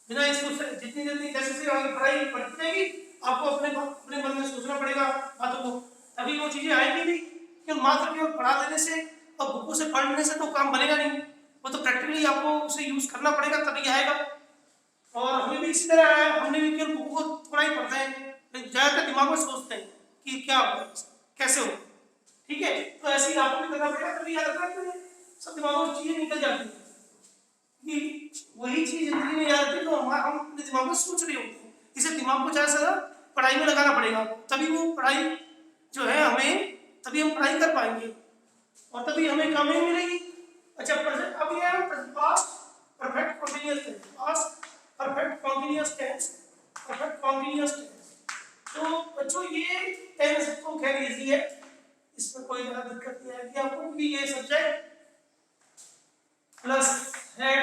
बिना इसको जितनी जल्दी जैसे से आगे पढ़ाई बढ़ती जाएगी आपको अपने मन में सोचना पड़ेगा बातों को, तभी वो चीजें आएंगी नहीं। क्योंकि मात्र केवल पढ़ा देने से और बुकों से पढ़ लेने से तो काम बनेगा नहीं, वो तो प्रैक्टिकली आपको उसे यूज करना पड़ेगा तभी आएगा। और हमें भी इसी तरह है, हमने भी केवल बुकों को थोड़ा ही पढ़ते हैं, लेकिन ज्यादातर दिमाग में सोचते हैं कि क्या होगा कैसे होगा, ठीक है। तो ऐसे ही आपको भी करना पड़ेगा, तभी याद रखना कि सब दिमागों में चीजें निकल जाती है, कि वही चीज जिंदगी में याद आती है तो हम अपने दिमाग में सोच रहे होते हैं। इसे दिमाग को ज्यादा से ज्यादा पढ़ाई में लगाना पड़ेगा, तभी वो पढ़ाई जो है हमें, तभी हम पढ़ाई कर पाएंगे और तभी हमें कामयाबी मिलेगी। अच्छा प्रेजेंट, अब ये है past perfect continuous tense, past perfect continuous tense. तो बच्चों ये टेंस तो खैर इजी है, इसमें कोई ज्यादा दिक्कत नहीं आएगी आपको, कि ये subject plus had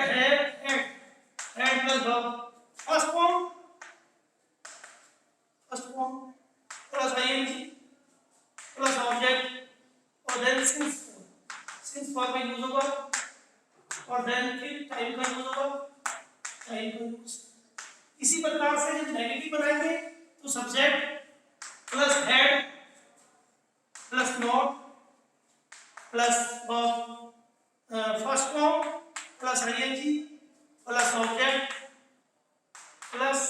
plus verb, first form plus ING plus object और देन सिंस फॉर्म में यूज होगा, और देन फिर टाइम का यूज होगा, टाइम का यूज। इसी प्रकार से जब नेगेटिव बनाएंगे तो subject plus had plus not plus verb, first form plus ING plus object plus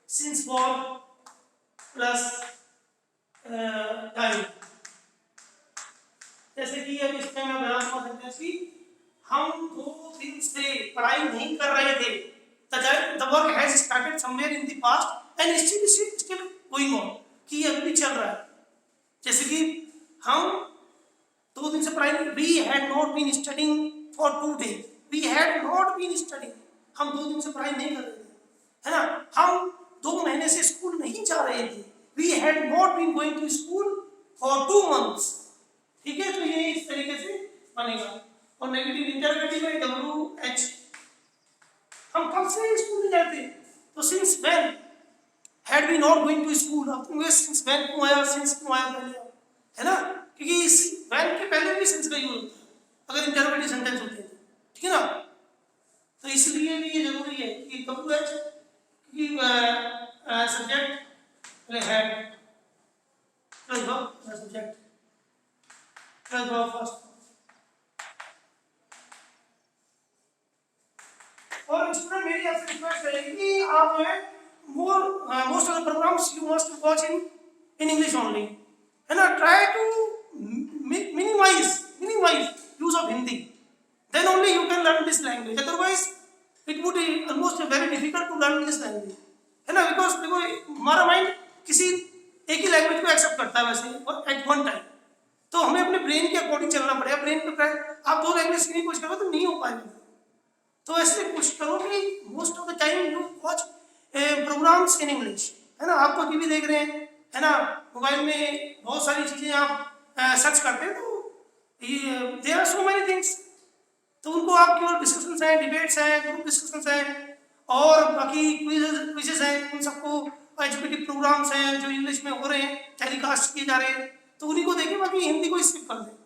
since for plus time. जैसे कि अब इसमें मैं बता सकते हैं कि हम 2 दिन से पढ़ाई नहीं कर रहे थे। The work has started somewhere in the past and still going on, कि अभी भी चल रहा है। जैसे कि हम 2 दिन से पढ़ाई नहीं, we had not been studying for 2 days, we had not been studying, हम 2 दिन से पढ़ाई नहीं कर रहे थे, है ना। हम 2 महीने से स्कूल नहीं जा रहे थे, we had not been going to school for 2 months। ठीक है, तो ये इस तरीके से बनेगा। और नेगेटिव इंटरगेटिव में WH, हम कब से स्कूल नहीं जाते, तो since when had we not going to school. अब तुमको सिंस व्हेन क्यों आया, सिंस क्यों आया पहले, है ना, क्योंकि इस व्हेन के पहले भी सिंस का यूज होता है अगर इंटरगेटिव सेंटेंस होते हैं, ठीक है ना। तो इसलिए भी ये जरूरी है कि WH की सब्जेक्ट पहले had plus verb subject plus verb first. और स्टूडेंट मेरी आपसे रिक्वेस्ट रहेगी कि आप जो है most of the programs you must watch in English only, है ना। Try to minimize use of Hindi, then only you can learn this language, otherwise it would be almost very difficult to learn this language, है ना। Because देखो हमारा mind किसी एक ही language को accept करता है वैसे एट वन टाइम, तो हमें अपने ब्रेन के अकॉर्डिंग चलना पड़ेगा। ब्रेन पे आप 2 लैंग्वेज सीखने की कोशिश करोगे तो नहीं हो पाएगा। तो ऐसे कोशिश करो कि most of the time you watch programs in English, है ना। आप तो टीवी देख रहे हैं, है ना, मोबाइल में बहुत सारी चीज़ें आप सर्च करते हैं, तो there are so many things, तो उनको आप केवल डिस्कशंस हैं, डिबेट्स हैं, ग्रुप डिस्कशंस हैं और बाकी क्विजेस हैं, उन सबको एजुकेटिव प्रोग्राम्स हैं जो इंग्लिश में हो रहे हैं, टेलीकास्ट किए जा रहे हैं, तो उन्हीं को देखें, बाकी हिंदी को स्किप कर दें।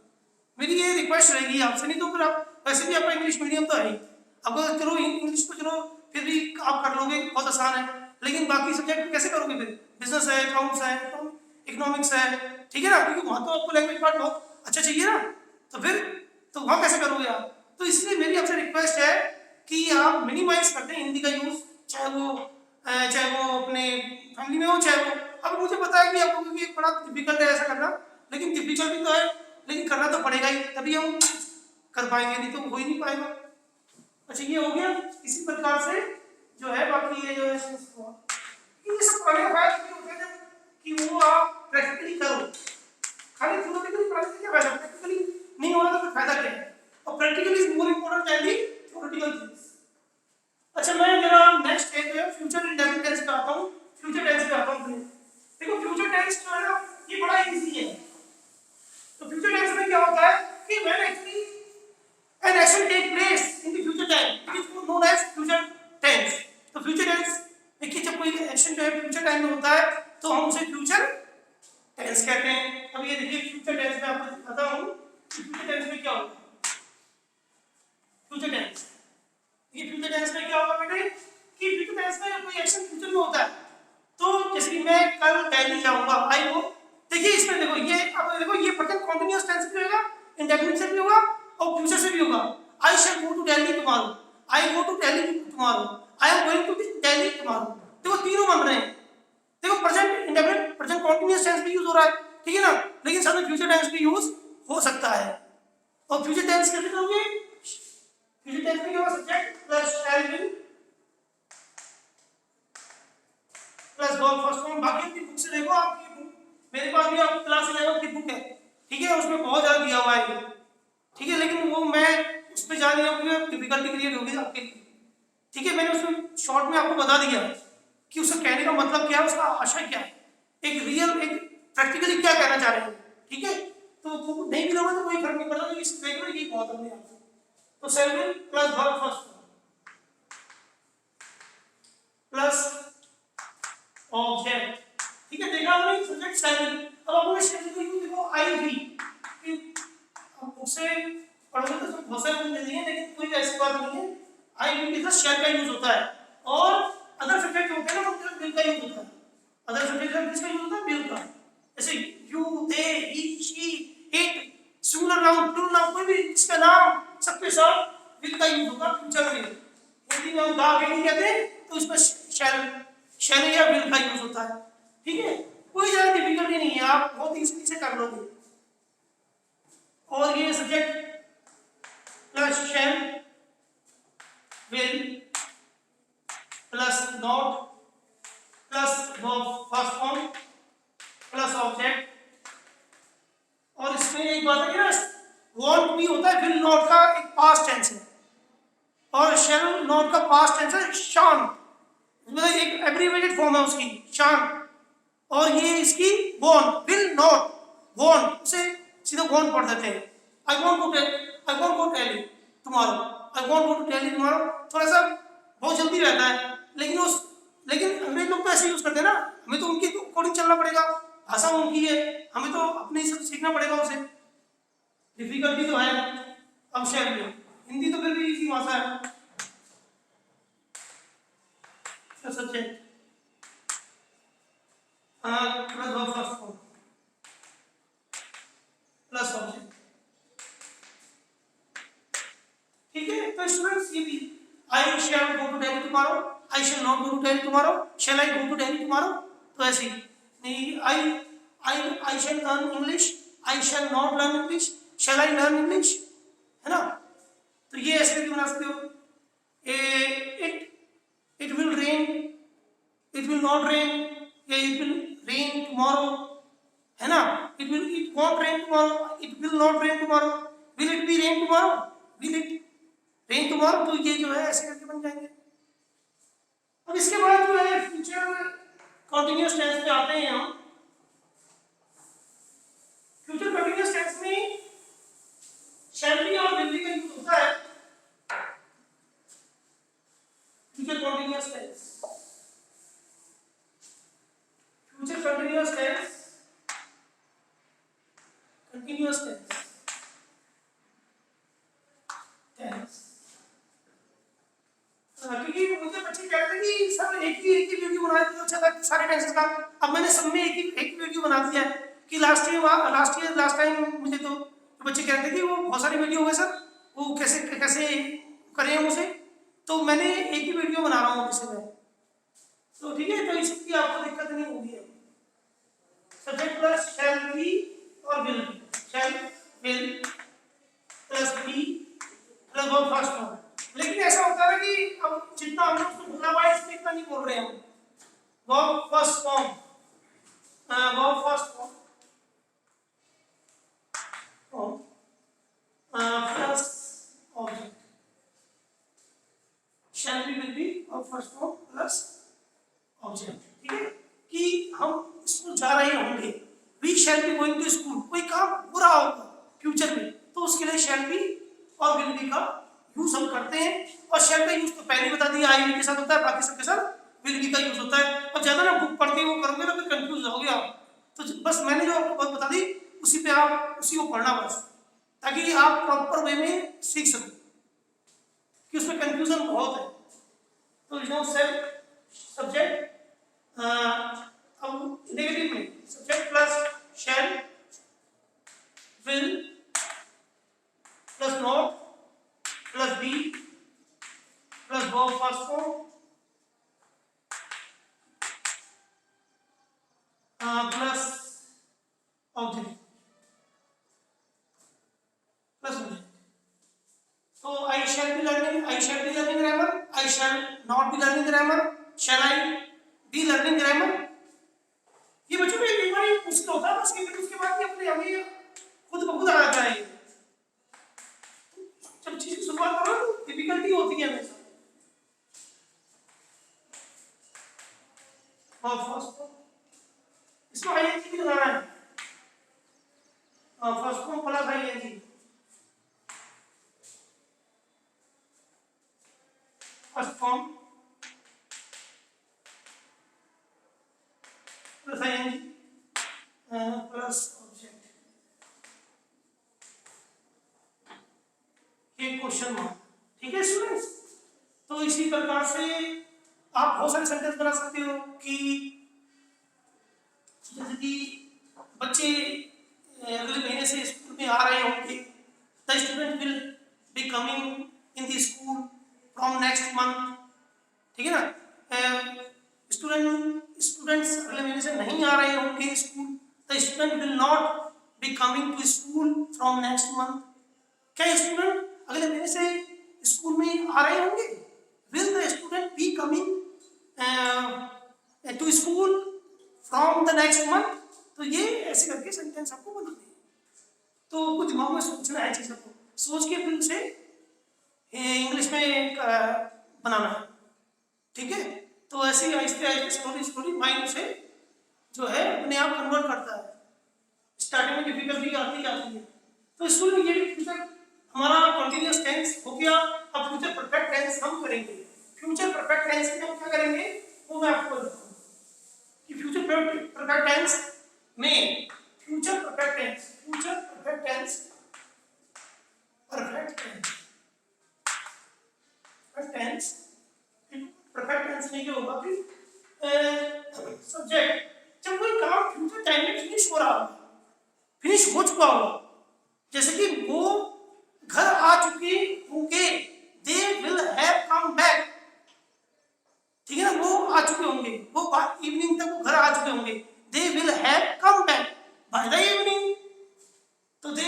मेरी ये रिक्वेस्ट रहेगी आपसे। नहीं तो फिर आप वैसे भी आपका इंग्लिश मीडियम तो है ही, अब चलो इंग्लिश को चलो फिर भी आप कर लोगे, बहुत आसान है, लेकिन बाकी सब्जेक्ट कैसे करोगे फिर, बिजनेस है, अकाउंट्स है, इकोनॉमिक्स है, ठीक है ना, क्योंकि वहाँ तो आपको लैंग्वेज पार्ट बहुत अच्छा चाहिए ना, तो फिर तो वहाँ कैसे करोगे आप। तो इसलिए मेरी आपसे रिक्वेस्ट है कि आप मिनिमाइज करते हैं हिंदी का यूज, चाहे वो अपने फैमिली में हो, चाहे वो, अब मुझे पता है कि आपको क्योंकि बड़ा डिफिकल्ट है ऐसा करना, लेकिन डिफिकल्ट भी तो है, लेकिन करना तो पड़ेगा ही, तभी हम कर पाएंगे, नहीं तो हो ही नहीं पाएगा। अच्छा, ये हो गया इसी प्रकार से जो है, बाकी ये जो है ये सब पढ़ने का फायदा ये होता है कि वो आप प्रैक्टिकली करो, खाली थ्योरेटिकली पढ़ने से क्या फायदा, प्रैक्टिकली नहीं हो रहा तो फिर फायदा क्या है, और practically is more important than the theoretical things. अच्छा, मैं जरा नेक्स्ट है जो फ्यूचर इंडेफिनिट टेंस पे आता हूं, फ्यूचर टेंस पे आता हूं। देखो फ्यूचर टेंस जो है ना, ये बड़ा इजी है। तो फ्यूचर टेंस में क्या होता है कि when actually an action take place in the future time, it is known as future tense। तो फ्यूचर टेंस देखिए, जब कोई एक्शन जो है फ्यूचर टाइम में होता है तो हम उसे फ्यूचर टेंस कहते हैं। अब ये देखिए फ्यूचर टेंस में आपको दिखाता हूं कि फ्यूचर टेंस में क्या होगा। फ्यूचर टेंस, ये फ्यूचर टेंस में क्या होगा बेटे कि फ्यूचर टेंस में कोई एक्शन फ्यूचर में होता है, तो जैसे कि मैं कल दिल्ली जाऊंगा, आई वो, देखिए इसमें देखो ये, अब देखो ये प्रेजेंट कंटीन्यूअस टेंस भी होगा, इंडेफिनिट से भी होगा और फ्यूचर से भी होगा। I shall go to Delhi tomorrow, I go to Delhi tomorrow, I am going to Delhi tomorrow, देखो तीनों बन रहे हैं। देखो present indefinite, present continuous tense भी यूज हो रहा है, ठीक है ना, लेकिन साथ में फ्यूचर टेंस भी यूज हो सकता है। और फ्यूचर टेंस कैसे करोगे, फ्यूचर टेंस में क्या होगा, subject plus shall will plus verb first form. बाकी की बुक से देखो, आपकी बुक मेरे पास भी आपकी क्लास 11 की बुक है, ठीक है, उसमें बहुत ज्यादा दिया हुआ है, ठीक है, लेकिन वो मैं उस पर जा नहीं हूँ, डिफिकल्टी क्रिएट होगी आपके लिए, ठीक है। मैंने उसमें शॉर्ट में आपको बता दिया कि उसका कहने का मतलब क्या है, उसका आशय क्या है, एक रियल, एक प्रैक्टिकली क्या कहना चाह रहे हैं, ठीक है। तो वो नहीं मिला तो कोई फर्क नहीं पड़ता, तो इस देख लो ये बहुत हमने आपको। तो शैल will plus verb first plus object, ठीक है, देखा हमने सब्जेक्ट शैल विल। अब आपको शैल विल को देखो आई भी, उसे पढ़ोगे तो बहुत सारे गुण मिलेंगे, लेकिन कोई ऐसी बात नहीं है, आई विल के साथ शैल का यूज होता है, और अदर सब्जेक्ट होते हैं ना उनके साथ विल का यूज होता है, अदर सब्जेक्ट के साथ किसका यूज होता है, विल का। जैसे you, they, he, she, it, singular noun, plural noun, कोई भी इसका नाम सबके साथ विल का का यूज होगा फ्यूचर में। हिंदी में हम गा के नहीं कहते तो इसमें शैल या विल का यूज होता है। ठीक है, कोई ज्यादा डिफिकल्टी नहीं है, आप बहुत इजीली से कर लोगे। और ये subject plus shall will plus not plus verb first form plus object. और इसमें एक बात है कि ना वॉन्ट भी होता है, विल नॉट का एक पास्ट टेंस है और शैल नॉट का पास्ट टेंस है शान, मतलब एक एब्रिविएटेड फॉर्म है उसकी शान। और ये इसकी वॉन्ट, विल नॉट, वॉन्ट से सीधा वॉन्ट पढ़ देते हैं। I want to tell you tomorrow, I want to tell you tomorrow थोड़ा सा बहुत जल्दी रहता है, लेकिन अंग्रेज लोग तो ऐसे यूज करते हैं ना, हमें तो उनके अकॉर्डिंग चलना पड़ेगा, भाषा उनकी है, हमें तो अपने हिसाब से सीखना पड़ेगा उसे। डिफिकल्टी तो है। अब शैल में हिंदी तो फिर भी इसी भाषा है। Subject plus verb first form plus object. ठीक है, तो स्टूडेंट्स ये भी I shall go to Delhi tomorrow, I shall not go to Delhi tomorrow, shall I go to Delhi tomorrow, तो ऐसे ही नहीं I shall learn English, I shall not learn English, shall I learn English, है ना। तो ये ऐसे भी बना सकते हो। It will rain, it will not rain, या इट विल रेन टुमारो, है ना। It won't rain tomorrow, it will not rain tomorrow, will it be rain tomorrow, will it rain tomorrow. तो ये जो है ऐसे करके बन जाएंगे। अब इसके बाद जो है फ्यूचर कंटिन्यूअस टेंस पे आते हैं हम। फ्यूचर कंटिन्यूअस टेंस में शैल बी और विल बी का यूज होता है। Future continuous tense, future continuous tense, continuous tense क्योंकि मुझे बच्चे कहते हैं कि सर एक ही वीडियो बना दिया अच्छा था सारे टेंसेस का। अब मैंने सब में एक ही वीडियो बना दिया है कि लास्ट टाइम मुझे तो बच्चे कहते हैं कि वो बहुत सारी वीडियो हो गए सर, वो कैसे कैसे करें उसे, तो मैंने एक ही वीडियो बना रहा हूँ इसे मैं। तो ठीक है, तो इसकी आपको दिक्कत नहीं होगी। सब्जेक्ट प्लस शैल बी और will be, shall will plus be plus verb first form. लेकिन ऐसा होता है कि अब जितना हम लोग बोलना पाए इसमें इतना नहीं बोल रहे हैं हम। Verb first form, verb first form plus object, shall be will be verb first form plus object. ठीक है, कि हम स्कूल जा रहे होंगे, we shall be going to school, कोई काम हो रहा होगा फ्यूचर में, तो उसके लिए शैल बी और विल बी का यूज हम करते हैं। और शैल का यूज तो पहले बता दिया, आई के साथ होता है, बाकी सबके साथ विल बी का यूज होता है। अब ज्यादा ना बुक पढ़ के वो करोगे ना फिर कंफ्यूज हो गया। तो बस मैंने जो आपको बात बता दी उसी पे आप उसी को पढ़ना बस, ताकि आप प्रॉपर वे में सीख सको, कि उसमें कंफ्यूजन बहुत है। तो जो सब्जेक्ट अब नेगेटिव में subject plus shall will plus not plus be plus verb first form plus object plus object. तो I shall be learning grammar, I shall not be learning grammar, shall I be learning grammar. ये बच्चों में एक बार मुश्किल होता है, बस लेकिन उसके बाद अपने हमें खुद ब खुद आ जाता है। जब चीज की शुरुआत करो तो डिफिकल्टी होती है हमेशा। इसमें आईएनजी भी लगाना है, first form plus I N G, first form plus ING plus object, ये क्वेश्चन मार्क। ठीक है स्टूडेंट्स, तो इसी प्रकार से आप बहुत सारे सेंटेंस बना सकते हो कि जैसे कि बच्चे अगले महीने से स्कूल में आ रहे होंगे, the student will be coming in the school coming to school from next month. क्या स्टूडेंट अगले महीने से स्कूल में आ रहे होंगे? Will the student be coming to school from the next month. तो ये ऐसे करके सेंटेंस आपको बनाने हैं। तो कुछ दिमाग में सोचना है, चीज़ों को सोच के फिर उसे इंग्लिश में बनाना है, ठीक है। तो ऐसे ही आहिस्ते आहिस्ते स्लोली स्लोली माइंड उसे जो है अपने आप कन्वर्ट करता है। स्टार्टिंग में डिफिकल्टी आती है। तो स्कूल में ये भी फ्यूचर हमारा कंटिन्यूअस टेंस हो गया। अब फ्यूचर परफेक्ट टेंस हम करेंगे। फ्यूचर परफेक्ट टेंस में हम क्या करेंगे वो मैं आपको बताऊंगा कि फ्यूचर परफेक्ट टेंस में फ्यूचर परफेक्ट टेंस में क्या होगा फिर सब्जेक्ट जब कोई काम फ्यूचर टाइम में फिनिश हो रहा होगा, फिनिश हो चुका होगा, जैसे कि वो घर आ चुके होंगे, they will have come back, ठीक है ना, वो आ चुके होंगे, वो इवनिंग तक वो घर आ चुके होंगे, they will have come back by the evening. तो दे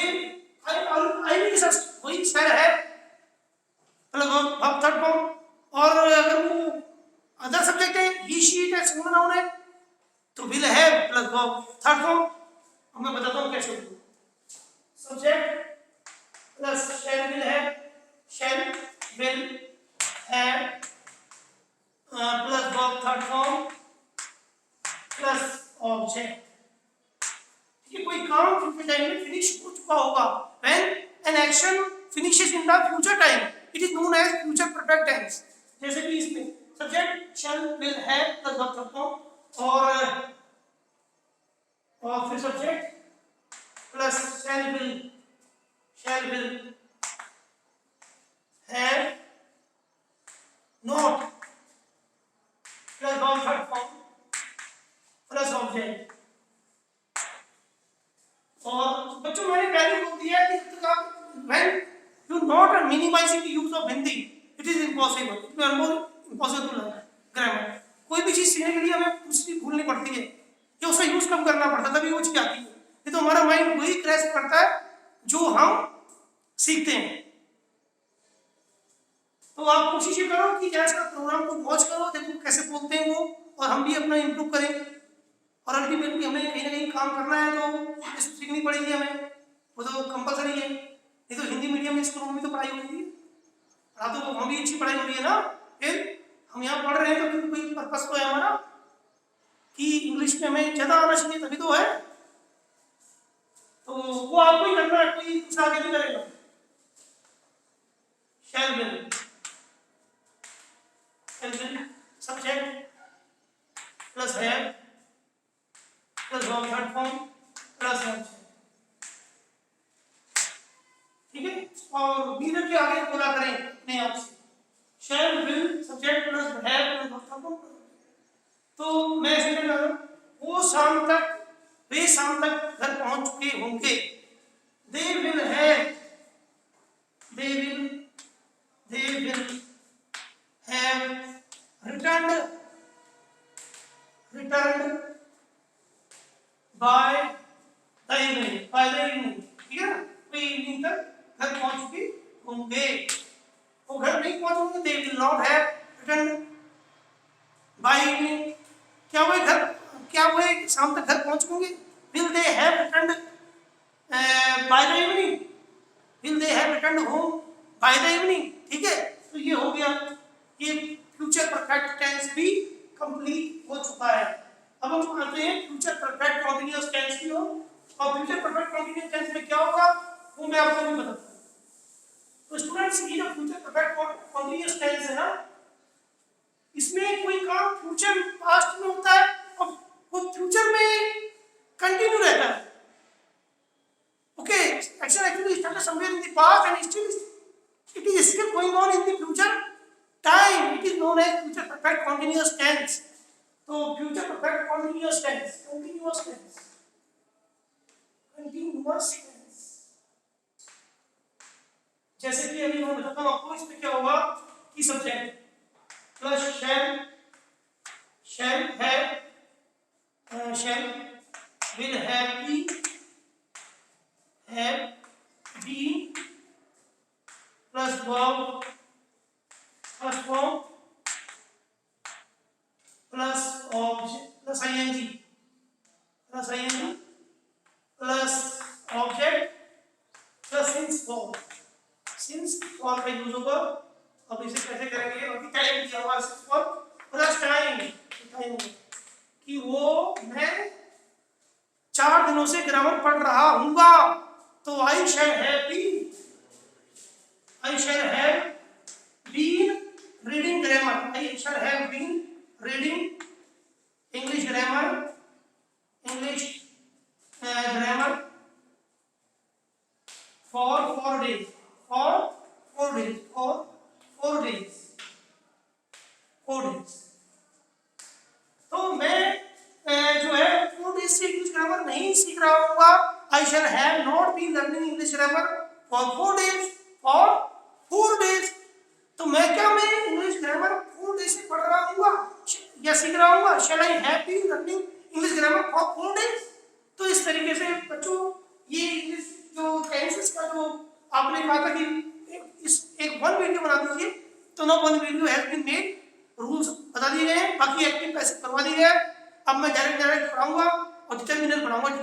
आई के साथ वही शहर है मतलब वर्ब थर्ड फॉर्म। और अगर वो अदर सब्जेक्ट है, ही शी इट है, सिंगुलर नाउन है, तो will have plus verb third form. अब मैं बताता हूँ कैसे होगा। Subject plus shall will have plus verb third form plus object. ये कोई काम फ्यूचर टाइम में फिनिश हो चुका होगा, when an action finishes in the future time it is known as future perfect tense. जैसे कि इसमें subject shall will have plus verb third form और फिर subject plus shall will have not plus verb third form plus object. और बच्चों मैंने पहले बोल दिया कि when you not minimizing the use of Hindi it is impossible, it is impossible to learn grammar। कोई भी चीज सीखने के लिए हमें दूसरी भूलनी पड़ती है या उसका यूज कम करना पड़ता है, तभी वो चीज आती है। नहीं तो हमारा माइंड वही क्रैश करता है जो हम सीखते हैं। तो आप कोशिश ये करो कि जैसा प्रोग्राम को वॉच करो, देखो कैसे बोलते हैं वो, और हम भी अपना इम्प्रूव करें। और अल्टीमेटली हमें कहीं ना कहीं काम करना है तो सीखनी पड़ेगी हमें, वो तो कंपलसरी है। नहीं तो हिंदी मीडियम स्कूलों में तो पढ़ाई होती है, तो वहाँ भी अच्छी पढ़ाई हो रही है ना। फिर हम यहाँ पढ़ रहे हैं तो कोई पर्पस तो है हमारा कि इंग्लिश में हमें ज़्यादा आना चाहिए, तभी तो है। तो वो आपको ही करना है, कोई कुछ आगे नहीं करेगा। शैल will subject plus have plus verb third form plus object, ठीक है। और मीनर के आगे बोला करें अपने आप से शैल will subject plus have plus verb third form. तो मैं ऐसे कर रहा हूं, वे शाम तक घर पहुंच चुके होंगे, they will have returned by the evening, ठीक है ना। वे इवनिंग तक घर पहुंच चुके होंगे। वो घर नहीं पहुंचे होंगे, they will not have returned by evening। क्या वो शाम तक घर पहुंच होंगे? will they have returned by the evening? will they have returned home by the evening? ठीक है। तो ये हो गया, ये फ्यूचर परफेक्ट टेंस भी कंप्लीट हो चुका है। अब हम आते हैं फ्यूचर परफेक्ट कंटीन्यूअस टेंस की ओर। और फ्यूचर परफेक्ट कंटीन्यूअस टेंस में क्या होगा वो मैं आपको भी बताता हूं। तो स्टूडेंट्स ये जो फ्यूचर परफेक्ट कंटीन्यूअस टेंस है ना, इसमें कोई काम फ्यूचर पास्ट में होता है और वो फ्यूचर में कंटिन्यू रहता है। Okay, action actually started somewhere in the past and still it is still going on in the future time, it is known as future perfect continuous tense। तो future perfect continuous tense जैसे कि अभी मैं बताता हूं आपको, इसमें क्या होगा कि subject plus shall will have की have been plus verb plus form plus object plus ing plus object plus since for का यूज होगा। अब इसे कैसे करेंगे? अभी टाइम दिया हुआ सिंस फॉर प्लस टाइम कि वो मैं 4 दिनों से ग्रामर पढ़ रहा हूँगा, तो I shall have been reading grammar, I shall have been reading English grammar for 4 days, तो मैं जो है 4 days से इंग्लिश ग्रामर नहीं सीख रहा हूँगा। I shall have not been learning English grammar for 4 days। तो मैं इंग्लिश ग्रामर 4 days से पढ़ रहा हूँगा या सीख रहा हूँगा। Shall I have been learning English grammar for 4 days। तो इस तरीके से बच्चों ये इंग्लिश जो टेंसेस का जो आपने कहा था कि एक वन वीडियो बना दीजिए, तो no one video has been made, rules बता दिए गए, बाकी एक्टिव पैसे करवा दिए गए। अब मैं डायरेक्ट पढ़ाऊंगा और डिटरमिनर पढ़ाऊंगा। तो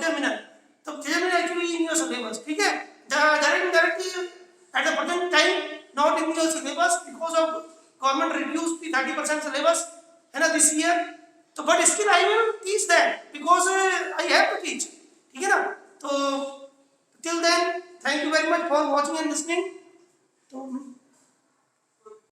determiner actually in your syllabus, ठीक है। Direct at the present time not in your syllabus because of government reduce the 30% syllabus है ना दिस ईयर। तो but still I will teach that because I have to teach, ठीक है ना। तो till then, thank you very much for watching and listening.